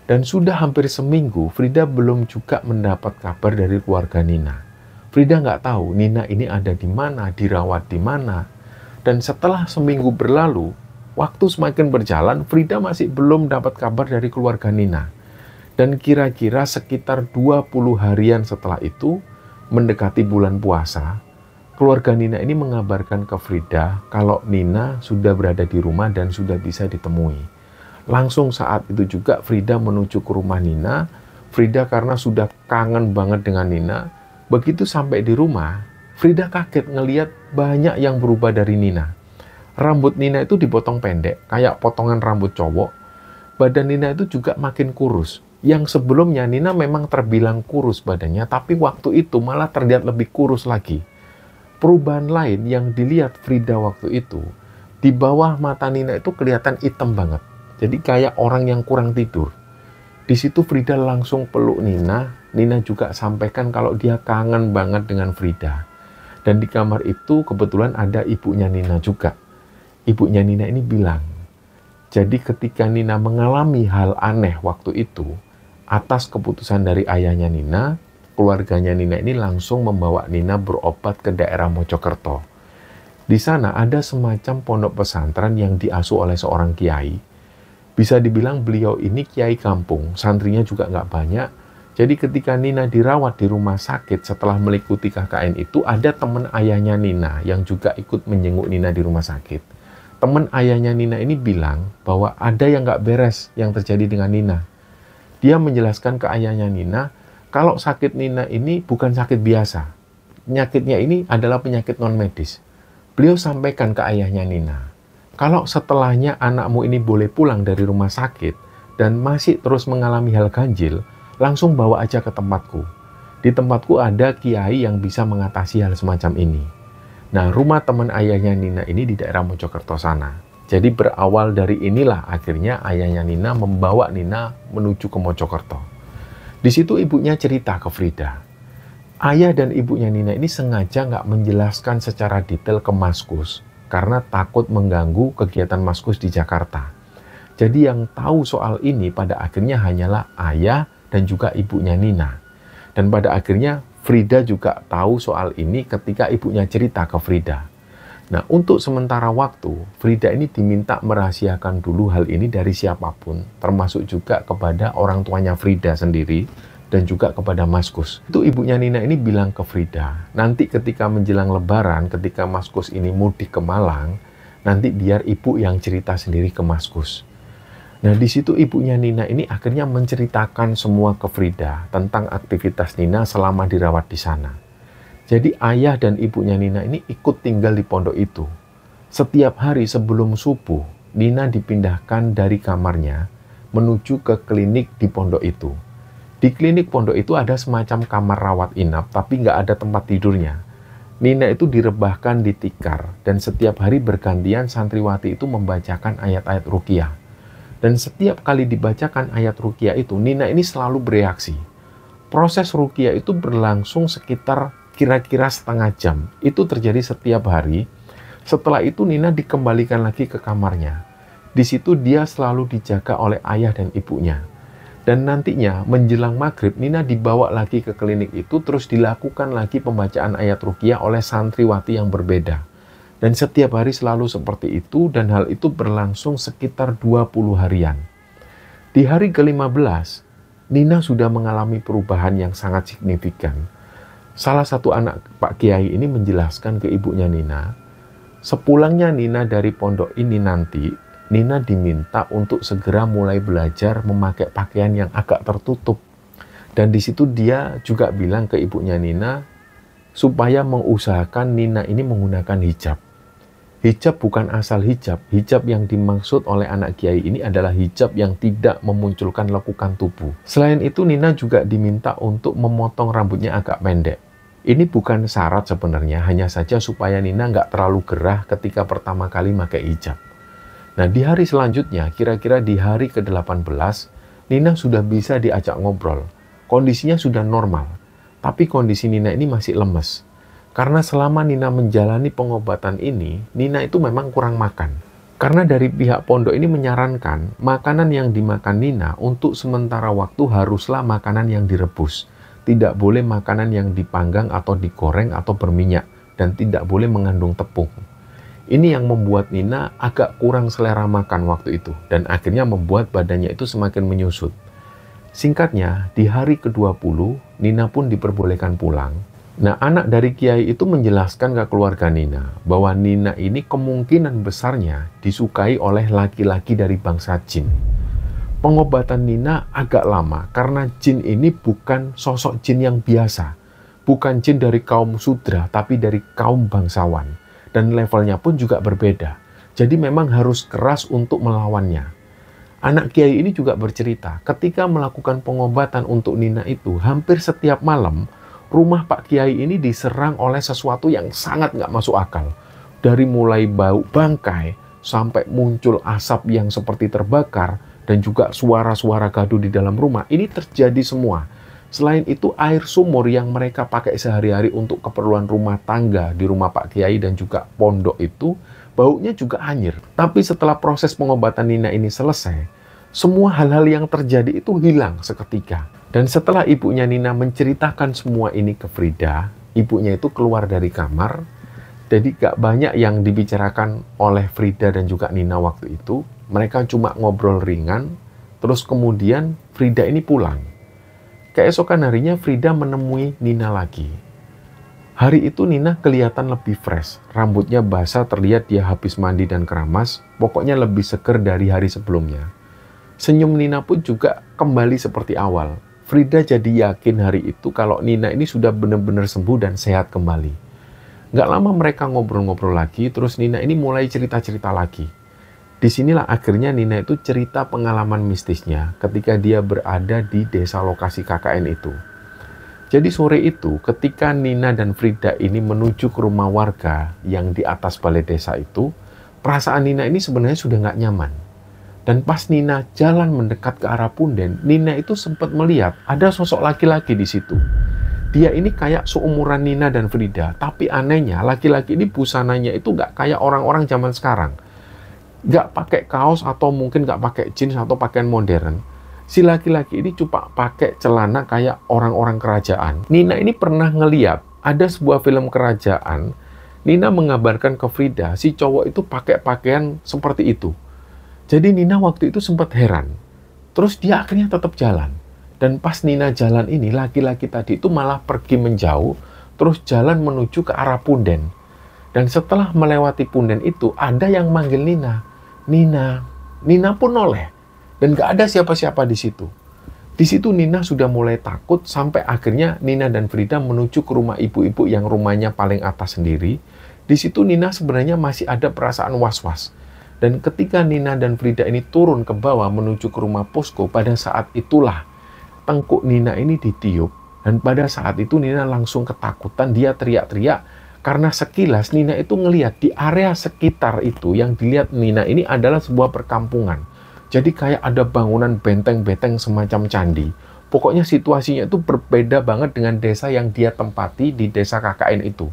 Dan sudah hampir seminggu, Frida belum juga mendapat kabar dari keluarga Nina. Frida nggak tahu Nina ini ada di mana, dirawat di mana. Dan setelah seminggu berlalu, waktu semakin berjalan, Frida masih belum dapat kabar dari keluarga Nina. Dan kira-kira sekitar 20 harian setelah itu, mendekati bulan puasa, keluarga Nina ini mengabarkan ke Frida kalau Nina sudah berada di rumah dan sudah bisa ditemui. Langsung saat itu juga Frida menuju ke rumah Nina. Frida karena sudah kangen banget dengan Nina, begitu sampai di rumah, Frida kaget ngelihat banyak yang berubah dari Nina. Rambut Nina itu dipotong pendek, kayak potongan rambut cowok. Badan Nina itu juga makin kurus. Yang sebelumnya Nina memang terbilang kurus badannya, tapi waktu itu malah terlihat lebih kurus lagi. Perubahan lain yang dilihat Frida waktu itu, di bawah mata Nina itu kelihatan hitam banget. Jadi kayak orang yang kurang tidur. Di situ Frida langsung peluk Nina. Nina juga sampaikan kalau dia kangen banget dengan Frida. Dan di kamar itu kebetulan ada ibunya Nina juga. Ibunya Nina ini bilang, jadi ketika Nina mengalami hal aneh waktu itu, atas keputusan dari ayahnya Nina, keluarganya Nina ini langsung membawa Nina berobat ke daerah Mojokerto. Di sana ada semacam pondok pesantren yang diasuh oleh seorang kiai. Bisa dibilang beliau ini kiai kampung, santrinya juga nggak banyak, Jadi ketika Nina dirawat di rumah sakit setelah mengikuti KKN itu, ada teman ayahnya Nina yang juga ikut menjenguk Nina di rumah sakit. Teman ayahnya Nina ini bilang bahwa ada yang nggak beres yang terjadi dengan Nina. Dia menjelaskan ke ayahnya Nina, kalau sakit Nina ini bukan sakit biasa. Penyakitnya ini adalah penyakit non-medis. Beliau sampaikan ke ayahnya Nina, kalau setelahnya anakmu ini boleh pulang dari rumah sakit dan masih terus mengalami hal ganjil, langsung bawa aja ke tempatku. Di tempatku ada kiai yang bisa mengatasi hal semacam ini. Nah, rumah teman ayahnya Nina ini di daerah Mojokerto sana. Jadi berawal dari inilah akhirnya ayahnya Nina membawa Nina menuju ke Mojokerto. Di situ ibunya cerita ke Frida. Ayah dan ibunya Nina ini sengaja nggak menjelaskan secara detail ke Maskus karena takut mengganggu kegiatan Maskus di Jakarta. Jadi yang tahu soal ini pada akhirnya hanyalah ayah dan juga ibunya Nina. Dan pada akhirnya Frida juga tahu soal ini ketika ibunya cerita ke Frida. Nah, untuk sementara waktu, Frida ini diminta merahasiakan dulu hal ini dari siapapun, termasuk juga kepada orang tuanya Frida sendiri dan juga kepada Maskus. Itu ibunya Nina ini bilang ke Frida, nanti ketika menjelang Lebaran, ketika Maskus ini mudik ke Malang, nanti biar ibu yang cerita sendiri ke Maskus. Nah, di situ ibunya Nina ini akhirnya menceritakan semua ke Frida tentang aktivitas Nina selama dirawat di sana. Jadi ayah dan ibunya Nina ini ikut tinggal di pondok itu. Setiap hari sebelum subuh, Nina dipindahkan dari kamarnya menuju ke klinik di pondok itu. Di klinik pondok itu ada semacam kamar rawat inap, tapi nggak ada tempat tidurnya. Nina itu direbahkan di tikar, dan setiap hari bergantian santriwati itu membacakan ayat-ayat ruqyah. Dan setiap kali dibacakan ayat ruqyah itu, Nina ini selalu bereaksi. Proses ruqyah itu berlangsung sekitar kira-kira setengah jam. Itu terjadi setiap hari. Setelah itu Nina dikembalikan lagi ke kamarnya. Di situ dia selalu dijaga oleh ayah dan ibunya. Dan nantinya menjelang maghrib Nina dibawa lagi ke klinik itu, terus dilakukan lagi pembacaan ayat ruqyah oleh santriwati yang berbeda. Dan setiap hari selalu seperti itu, dan hal itu berlangsung sekitar 20 harian. Di hari ke-15, Nina sudah mengalami perubahan yang sangat signifikan. Salah satu anak Pak Kiai ini menjelaskan ke ibunya Nina, sepulangnya Nina dari pondok ini nanti, Nina diminta untuk segera mulai belajar memakai pakaian yang agak tertutup. Dan di situ dia juga bilang ke ibunya Nina, supaya mengusahakan Nina ini menggunakan hijab. Hijab bukan asal hijab. Hijab yang dimaksud oleh anak kiai ini adalah hijab yang tidak memunculkan lekukan tubuh. Selain itu, Nina juga diminta untuk memotong rambutnya agak pendek. Ini bukan syarat sebenarnya, hanya saja supaya Nina nggak terlalu gerah ketika pertama kali pakai hijab. Nah, di hari selanjutnya, kira-kira di hari ke-18, Nina sudah bisa diajak ngobrol. Kondisinya sudah normal, tapi kondisi Nina ini masih lemes. Karena selama Nina menjalani pengobatan ini, Nina itu memang kurang makan. Karena dari pihak pondok ini menyarankan, makanan yang dimakan Nina untuk sementara waktu haruslah makanan yang direbus. Tidak boleh makanan yang dipanggang atau digoreng atau berminyak, dan tidak boleh mengandung tepung. Ini yang membuat Nina agak kurang selera makan waktu itu, dan akhirnya membuat badannya itu semakin menyusut. Singkatnya, di hari ke-20, Nina pun diperbolehkan pulang. Nah, anak dari kiai itu menjelaskan ke keluarga Nina bahwa Nina ini kemungkinan besarnya disukai oleh laki-laki dari bangsa jin. Pengobatan Nina agak lama karena jin ini bukan sosok jin yang biasa. Bukan jin dari kaum sudra, tapi dari kaum bangsawan. Dan levelnya pun juga berbeda. Jadi memang harus keras untuk melawannya. Anak kiai ini juga bercerita, ketika melakukan pengobatan untuk Nina itu, hampir setiap malam, rumah Pak Kiai ini diserang oleh sesuatu yang sangat nggak masuk akal. Dari mulai bau bangkai, sampai muncul asap yang seperti terbakar, dan juga suara-suara gaduh di dalam rumah. Ini terjadi semua. Selain itu, air sumur yang mereka pakai sehari-hari untuk keperluan rumah tangga di rumah Pak Kiai dan juga pondok itu, baunya juga anyir. Tapi setelah proses pengobatan Nina ini selesai, semua hal-hal yang terjadi itu hilang seketika. Dan setelah ibunya Nina menceritakan semua ini ke Frida, ibunya itu keluar dari kamar. Jadi gak banyak yang dibicarakan oleh Frida dan juga Nina waktu itu. Mereka cuma ngobrol ringan, terus kemudian Frida ini pulang. Keesokan harinya Frida menemui Nina lagi. Hari itu Nina kelihatan lebih fresh. Rambutnya basah, terlihat dia habis mandi dan keramas. Pokoknya lebih seger dari hari sebelumnya. Senyum Nina pun juga kembali seperti awal. Frida jadi yakin hari itu kalau Nina ini sudah benar-benar sembuh dan sehat kembali. Nggak lama mereka ngobrol-ngobrol lagi, terus Nina ini mulai cerita-cerita lagi. Disinilah akhirnya Nina itu cerita pengalaman mistisnya ketika dia berada di desa lokasi KKN itu. Jadi sore itu ketika Nina dan Frida ini menuju ke rumah warga yang di atas balai desa itu, perasaan Nina ini sebenarnya sudah nggak nyaman. Dan pas Nina jalan mendekat ke arah punden, Nina itu sempat melihat ada sosok laki-laki di situ. Dia ini kayak seumuran Nina dan Frida, tapi anehnya laki-laki ini busananya itu nggak kayak orang-orang zaman sekarang. Nggak pakai kaos atau mungkin nggak pakai jeans atau pakaian modern. Si laki-laki ini cuma pakai celana kayak orang-orang kerajaan. Nina ini pernah ngeliat ada sebuah film kerajaan. Nina mengabarkan ke Frida si cowok itu pakai pakaian seperti itu. Jadi Nina waktu itu sempat heran. Terus dia akhirnya tetap jalan. Dan pas Nina jalan ini, laki-laki tadi itu malah pergi menjauh, terus jalan menuju ke arah punden. Dan setelah melewati punden itu, ada yang manggil Nina. Nina. Nina pun noleh. Dan gak ada siapa-siapa di situ. Di situ Nina sudah mulai takut sampai akhirnya Nina dan Frida menuju ke rumah ibu-ibu yang rumahnya paling atas sendiri. Di situ Nina sebenarnya masih ada perasaan was-was. Dan ketika Nina dan Frida ini turun ke bawah menuju ke rumah posko, pada saat itulah tengkuk Nina ini ditiup. Dan pada saat itu Nina langsung ketakutan, dia teriak-teriak. Karena sekilas Nina itu ngelihat di area sekitar itu, yang dilihat Nina ini adalah sebuah perkampungan. Jadi kayak ada bangunan benteng-benteng semacam candi. Pokoknya situasinya itu berbeda banget dengan desa yang dia tempati di desa KKN itu.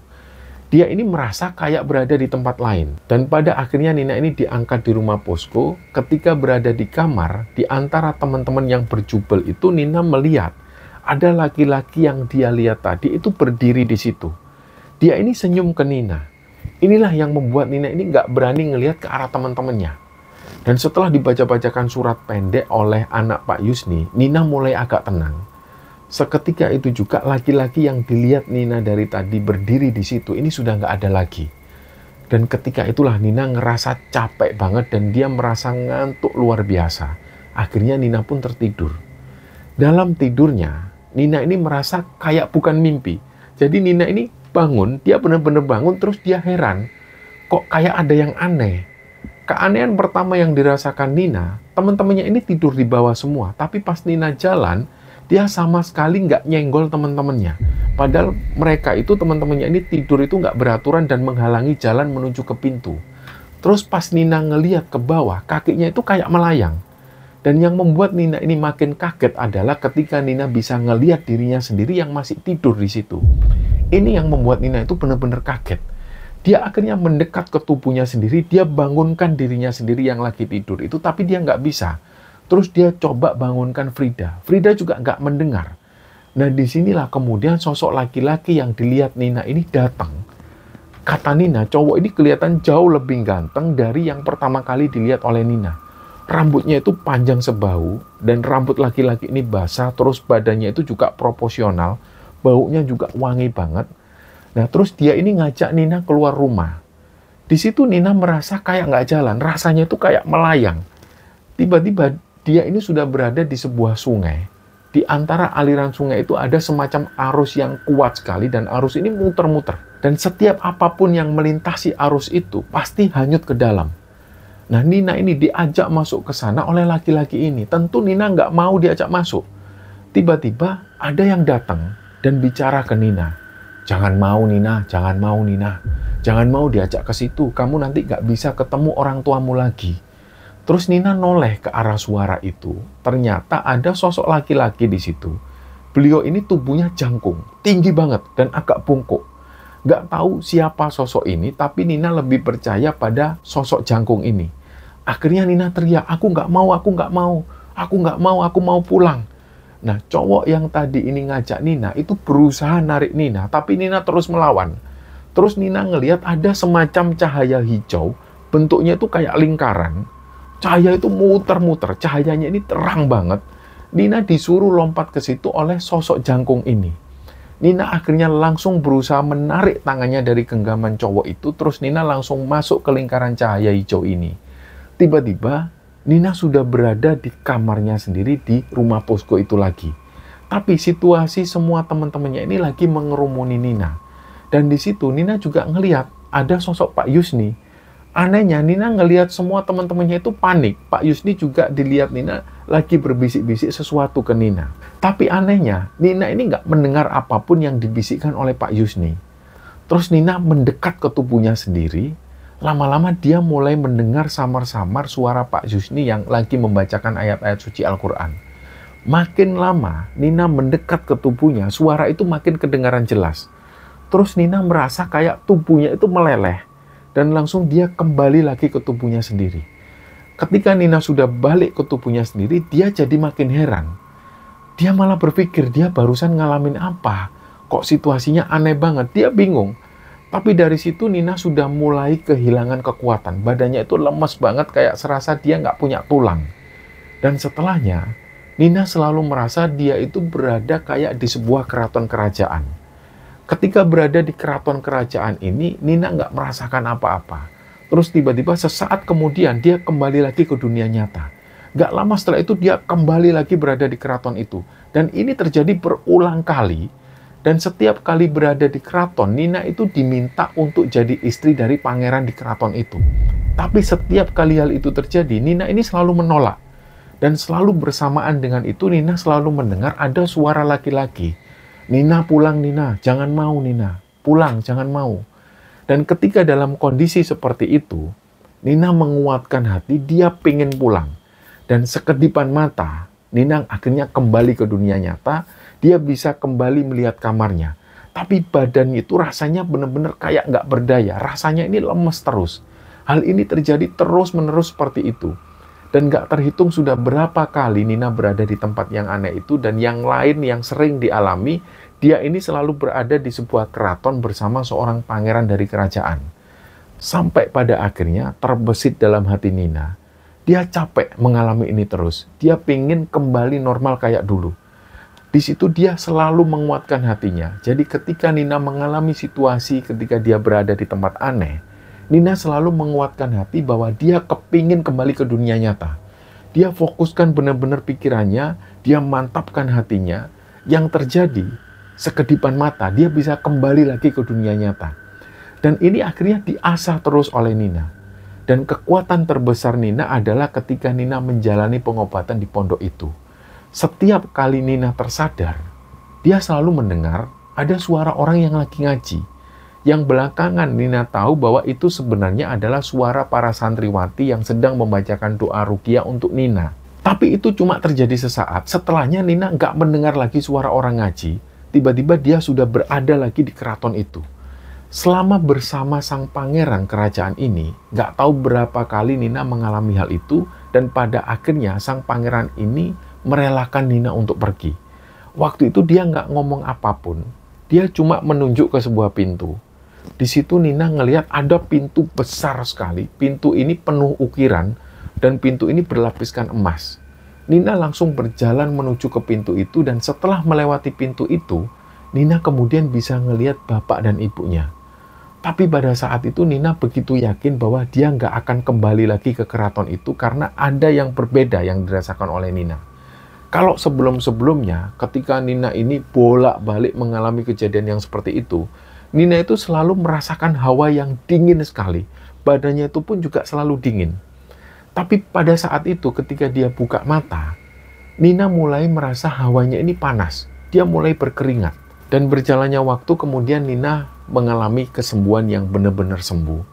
Dia ini merasa kayak berada di tempat lain. Dan pada akhirnya Nina ini diangkat di rumah posko. Ketika berada di kamar, di antara teman-teman yang berjubel itu, Nina melihat ada laki-laki yang dia lihat tadi itu berdiri di situ. Dia ini senyum ke Nina. Inilah yang membuat Nina ini nggak berani ngelihat ke arah teman-temannya. Dan setelah dibaca-bacakan surat pendek oleh anak Pak Yusni, Nina mulai agak tenang. Seketika itu juga laki-laki yang dilihat Nina dari tadi berdiri di situ, ini sudah nggak ada lagi. Dan ketika itulah Nina ngerasa capek banget dan dia merasa ngantuk luar biasa. Akhirnya Nina pun tertidur. Dalam tidurnya, Nina ini merasa kayak bukan mimpi. Jadi Nina ini bangun, dia benar-benar bangun, terus dia heran. Kok kayak ada yang aneh? Keanehan pertama yang dirasakan Nina, teman-temannya ini tidur di bawah semua. Tapi pas Nina jalan, dia sama sekali nggak nyenggol teman-temannya. Padahal mereka itu, teman-temannya ini tidur itu nggak beraturan dan menghalangi jalan menuju ke pintu. Terus pas Nina ngeliat ke bawah, kakinya itu kayak melayang. Dan yang membuat Nina ini makin kaget adalah ketika Nina bisa ngeliat dirinya sendiri yang masih tidur di situ. Ini yang membuat Nina itu benar-benar kaget. Dia akhirnya mendekat ke tubuhnya sendiri, dia bangunkan dirinya sendiri yang lagi tidur itu, tapi dia nggak bisa. Terus dia coba bangunkan Frida. Frida juga nggak mendengar. Nah, disinilah kemudian sosok laki-laki yang dilihat Nina ini datang. Kata Nina, cowok ini kelihatan jauh lebih ganteng dari yang pertama kali dilihat oleh Nina. Rambutnya itu panjang sebahu, dan rambut laki-laki ini basah, terus badannya itu juga proporsional, baunya juga wangi banget. Nah, terus dia ini ngajak Nina keluar rumah. Di situ Nina merasa kayak nggak jalan, rasanya itu kayak melayang. Tiba-tiba dia ini sudah berada di sebuah sungai. Di antara aliran sungai itu ada semacam arus yang kuat sekali, dan arus ini muter-muter. Dan setiap apapun yang melintasi arus itu pasti hanyut ke dalam. Nah, Nina ini diajak masuk ke sana oleh laki-laki ini. Tentu Nina nggak mau diajak masuk. Tiba-tiba ada yang datang dan bicara ke Nina. Jangan mau Nina, jangan mau Nina. Jangan mau diajak ke situ, kamu nanti nggak bisa ketemu orang tuamu lagi. Terus Nina noleh ke arah suara itu. Ternyata ada sosok laki-laki di situ. Beliau ini tubuhnya jangkung, tinggi banget dan agak bungkuk. Nggak tahu siapa sosok ini, tapi Nina lebih percaya pada sosok jangkung ini. Akhirnya Nina teriak, aku nggak mau, aku nggak mau, aku nggak mau, aku mau pulang. Nah, cowok yang tadi ini ngajak Nina itu berusaha narik Nina, tapi Nina terus melawan. Terus Nina ngelihat ada semacam cahaya hijau, bentuknya itu kayak lingkaran. Cahaya itu muter-muter, cahayanya ini terang banget. Nina disuruh lompat ke situ oleh sosok jangkung ini. Nina akhirnya langsung berusaha menarik tangannya dari genggaman cowok itu, terus Nina langsung masuk ke lingkaran cahaya hijau ini. Tiba-tiba, Nina sudah berada di kamarnya sendiri di rumah posko itu lagi. Tapi situasi semua teman-temannya ini lagi mengerumuni Nina. Dan di situ Nina juga ngelihat ada sosok Pak Yusni. Anehnya, Nina ngelihat semua teman-temannya itu panik. Pak Yusni juga dilihat Nina lagi berbisik-bisik sesuatu ke Nina. Tapi anehnya, Nina ini nggak mendengar apapun yang dibisikkan oleh Pak Yusni. Terus Nina mendekat ke tubuhnya sendiri. Lama-lama dia mulai mendengar samar-samar suara Pak Yusni yang lagi membacakan ayat-ayat suci Al-Quran. Makin lama, Nina mendekat ke tubuhnya, suara itu makin kedengaran jelas. Terus Nina merasa kayak tubuhnya itu meleleh. Dan langsung dia kembali lagi ke tubuhnya sendiri. Ketika Nina sudah balik ke tubuhnya sendiri, dia jadi makin heran. Dia malah berpikir, dia barusan ngalamin apa? Kok situasinya aneh banget? Dia bingung. Tapi dari situ Nina sudah mulai kehilangan kekuatan. Badannya itu lemes banget, kayak serasa dia nggak punya tulang. Dan setelahnya, Nina selalu merasa dia itu berada kayak di sebuah keraton kerajaan. Ketika berada di keraton kerajaan ini, Nina nggak merasakan apa-apa. Terus tiba-tiba sesaat kemudian dia kembali lagi ke dunia nyata. Nggak lama setelah itu dia kembali lagi berada di keraton itu. Dan ini terjadi berulang kali. Dan setiap kali berada di keraton, Nina itu diminta untuk jadi istri dari pangeran di keraton itu. Tapi setiap kali hal itu terjadi, Nina ini selalu menolak. Dan selalu bersamaan dengan itu, Nina selalu mendengar ada suara laki-laki. Nina pulang Nina, jangan mau Nina, pulang jangan mau. Dan ketika dalam kondisi seperti itu, Nina menguatkan hati, dia pengen pulang. Dan sekedipan mata, Nina akhirnya kembali ke dunia nyata, dia bisa kembali melihat kamarnya. Tapi badannya itu rasanya benar-benar kayak nggak berdaya, rasanya ini lemes terus. Hal ini terjadi terus-menerus seperti itu. Dan nggak terhitung sudah berapa kali Nina berada di tempat yang aneh itu, dan yang lain yang sering dialami, dia ini selalu berada di sebuah keraton bersama seorang pangeran dari kerajaan. Sampai pada akhirnya terbesit dalam hati Nina. Dia capek mengalami ini terus. Dia pengen kembali normal kayak dulu. Di situ dia selalu menguatkan hatinya. Jadi ketika Nina mengalami situasi ketika dia berada di tempat aneh, Nina selalu menguatkan hati bahwa dia kepingin kembali ke dunia nyata. Dia fokuskan benar-benar pikirannya, dia mantapkan hatinya. Yang terjadi, sekedipan mata, dia bisa kembali lagi ke dunia nyata. Dan ini akhirnya diasah terus oleh Nina. Dan kekuatan terbesar Nina adalah ketika Nina menjalani pengobatan di pondok itu. Setiap kali Nina tersadar, dia selalu mendengar ada suara orang yang lagi ngaji. Yang belakangan Nina tahu bahwa itu sebenarnya adalah suara para santriwati yang sedang membacakan doa ruqyah untuk Nina. Tapi itu cuma terjadi sesaat. Setelahnya Nina nggak mendengar lagi suara orang ngaji. Tiba-tiba dia sudah berada lagi di keraton itu. Selama bersama sang pangeran kerajaan ini, nggak tahu berapa kali Nina mengalami hal itu. Dan pada akhirnya sang pangeran ini merelakan Nina untuk pergi. Waktu itu dia nggak ngomong apapun. Dia cuma menunjuk ke sebuah pintu. Di situ Nina ngelihat ada pintu besar sekali. Pintu ini penuh ukiran dan pintu ini berlapiskan emas. Nina langsung berjalan menuju ke pintu itu, dan setelah melewati pintu itu, Nina kemudian bisa ngelihat bapak dan ibunya. Tapi pada saat itu Nina begitu yakin bahwa dia nggak akan kembali lagi ke keraton itu karena ada yang berbeda yang dirasakan oleh Nina. Kalau sebelum-sebelumnya, ketika Nina ini bolak-balik mengalami kejadian yang seperti itu, Nina itu selalu merasakan hawa yang dingin sekali. Badannya itu pun juga selalu dingin. Tapi pada saat itu ketika dia buka mata, Nina mulai merasa hawanya ini panas. Dia mulai berkeringat. Dan berjalannya waktu kemudian Nina mengalami kesembuhan yang benar-benar sembuh.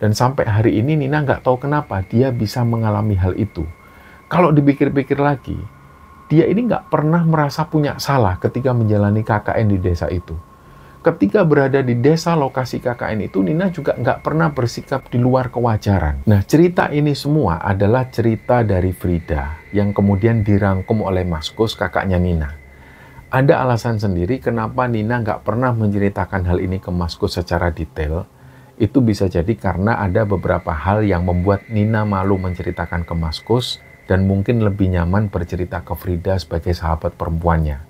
Dan sampai hari ini Nina nggak tahu kenapa dia bisa mengalami hal itu. Kalau dipikir-pikir lagi, dia ini nggak pernah merasa punya salah ketika menjalani KKN di desa itu. Ketika berada di desa lokasi KKN itu, Nina juga nggak pernah bersikap di luar kewajaran. Nah, cerita ini semua adalah cerita dari Frida yang kemudian dirangkum oleh Mas Kus, kakaknya Nina. Ada alasan sendiri kenapa Nina nggak pernah menceritakan hal ini ke Mas Kus secara detail. Itu bisa jadi karena ada beberapa hal yang membuat Nina malu menceritakan ke Mas Kus, dan mungkin lebih nyaman bercerita ke Frida sebagai sahabat perempuannya.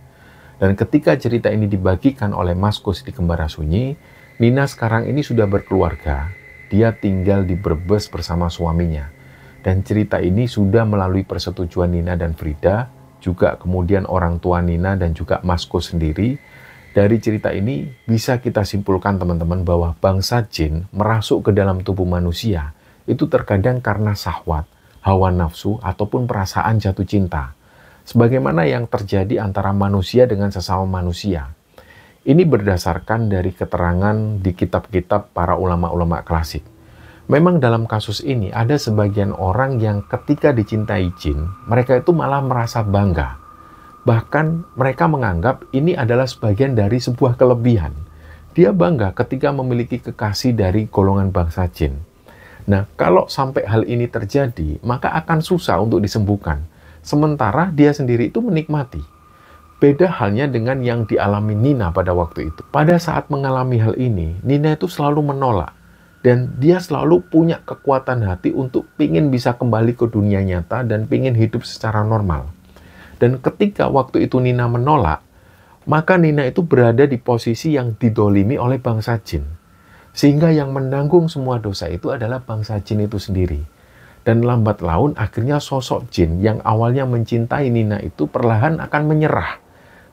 Dan ketika cerita ini dibagikan oleh Mas Kus di Kembara Sunyi, Nina sekarang ini sudah berkeluarga. Dia tinggal di Brebes bersama suaminya. Dan cerita ini sudah melalui persetujuan Nina dan Frida, juga kemudian orang tua Nina dan juga Mas Kus sendiri. Dari cerita ini bisa kita simpulkan teman-teman bahwa bangsa jin merasuk ke dalam tubuh manusia itu terkadang karena syahwat, hawa nafsu, ataupun perasaan jatuh cinta. Sebagaimana yang terjadi antara manusia dengan sesama manusia. Ini berdasarkan dari keterangan di kitab-kitab para ulama-ulama klasik. Memang dalam kasus ini ada sebagian orang yang ketika dicintai jin, mereka itu malah merasa bangga. Bahkan mereka menganggap ini adalah sebagian dari sebuah kelebihan. Dia bangga ketika memiliki kekasih dari golongan bangsa jin. Nah, kalau sampai hal ini terjadi, maka akan susah untuk disembuhkan. Sementara dia sendiri itu menikmati. Beda halnya dengan yang dialami Nina pada waktu itu. Pada saat mengalami hal ini, Nina itu selalu menolak. Dan dia selalu punya kekuatan hati untuk pingin bisa kembali ke dunia nyata dan pingin hidup secara normal. Dan ketika waktu itu Nina menolak, maka Nina itu berada di posisi yang didolimi oleh bangsa jin. Sehingga yang menanggung semua dosa itu adalah bangsa jin itu sendiri. Dan lambat laun akhirnya sosok jin yang awalnya mencintai Nina itu perlahan akan menyerah.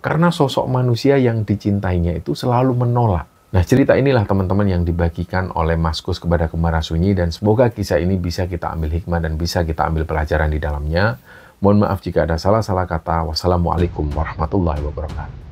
Karena sosok manusia yang dicintainya itu selalu menolak. Nah, cerita inilah teman-teman yang dibagikan oleh Mas Kus kepada Kembara Sunyi, dan semoga kisah ini bisa kita ambil hikmah dan bisa kita ambil pelajaran di dalamnya. Mohon maaf jika ada salah-salah kata. Wassalamualaikum warahmatullahi wabarakatuh.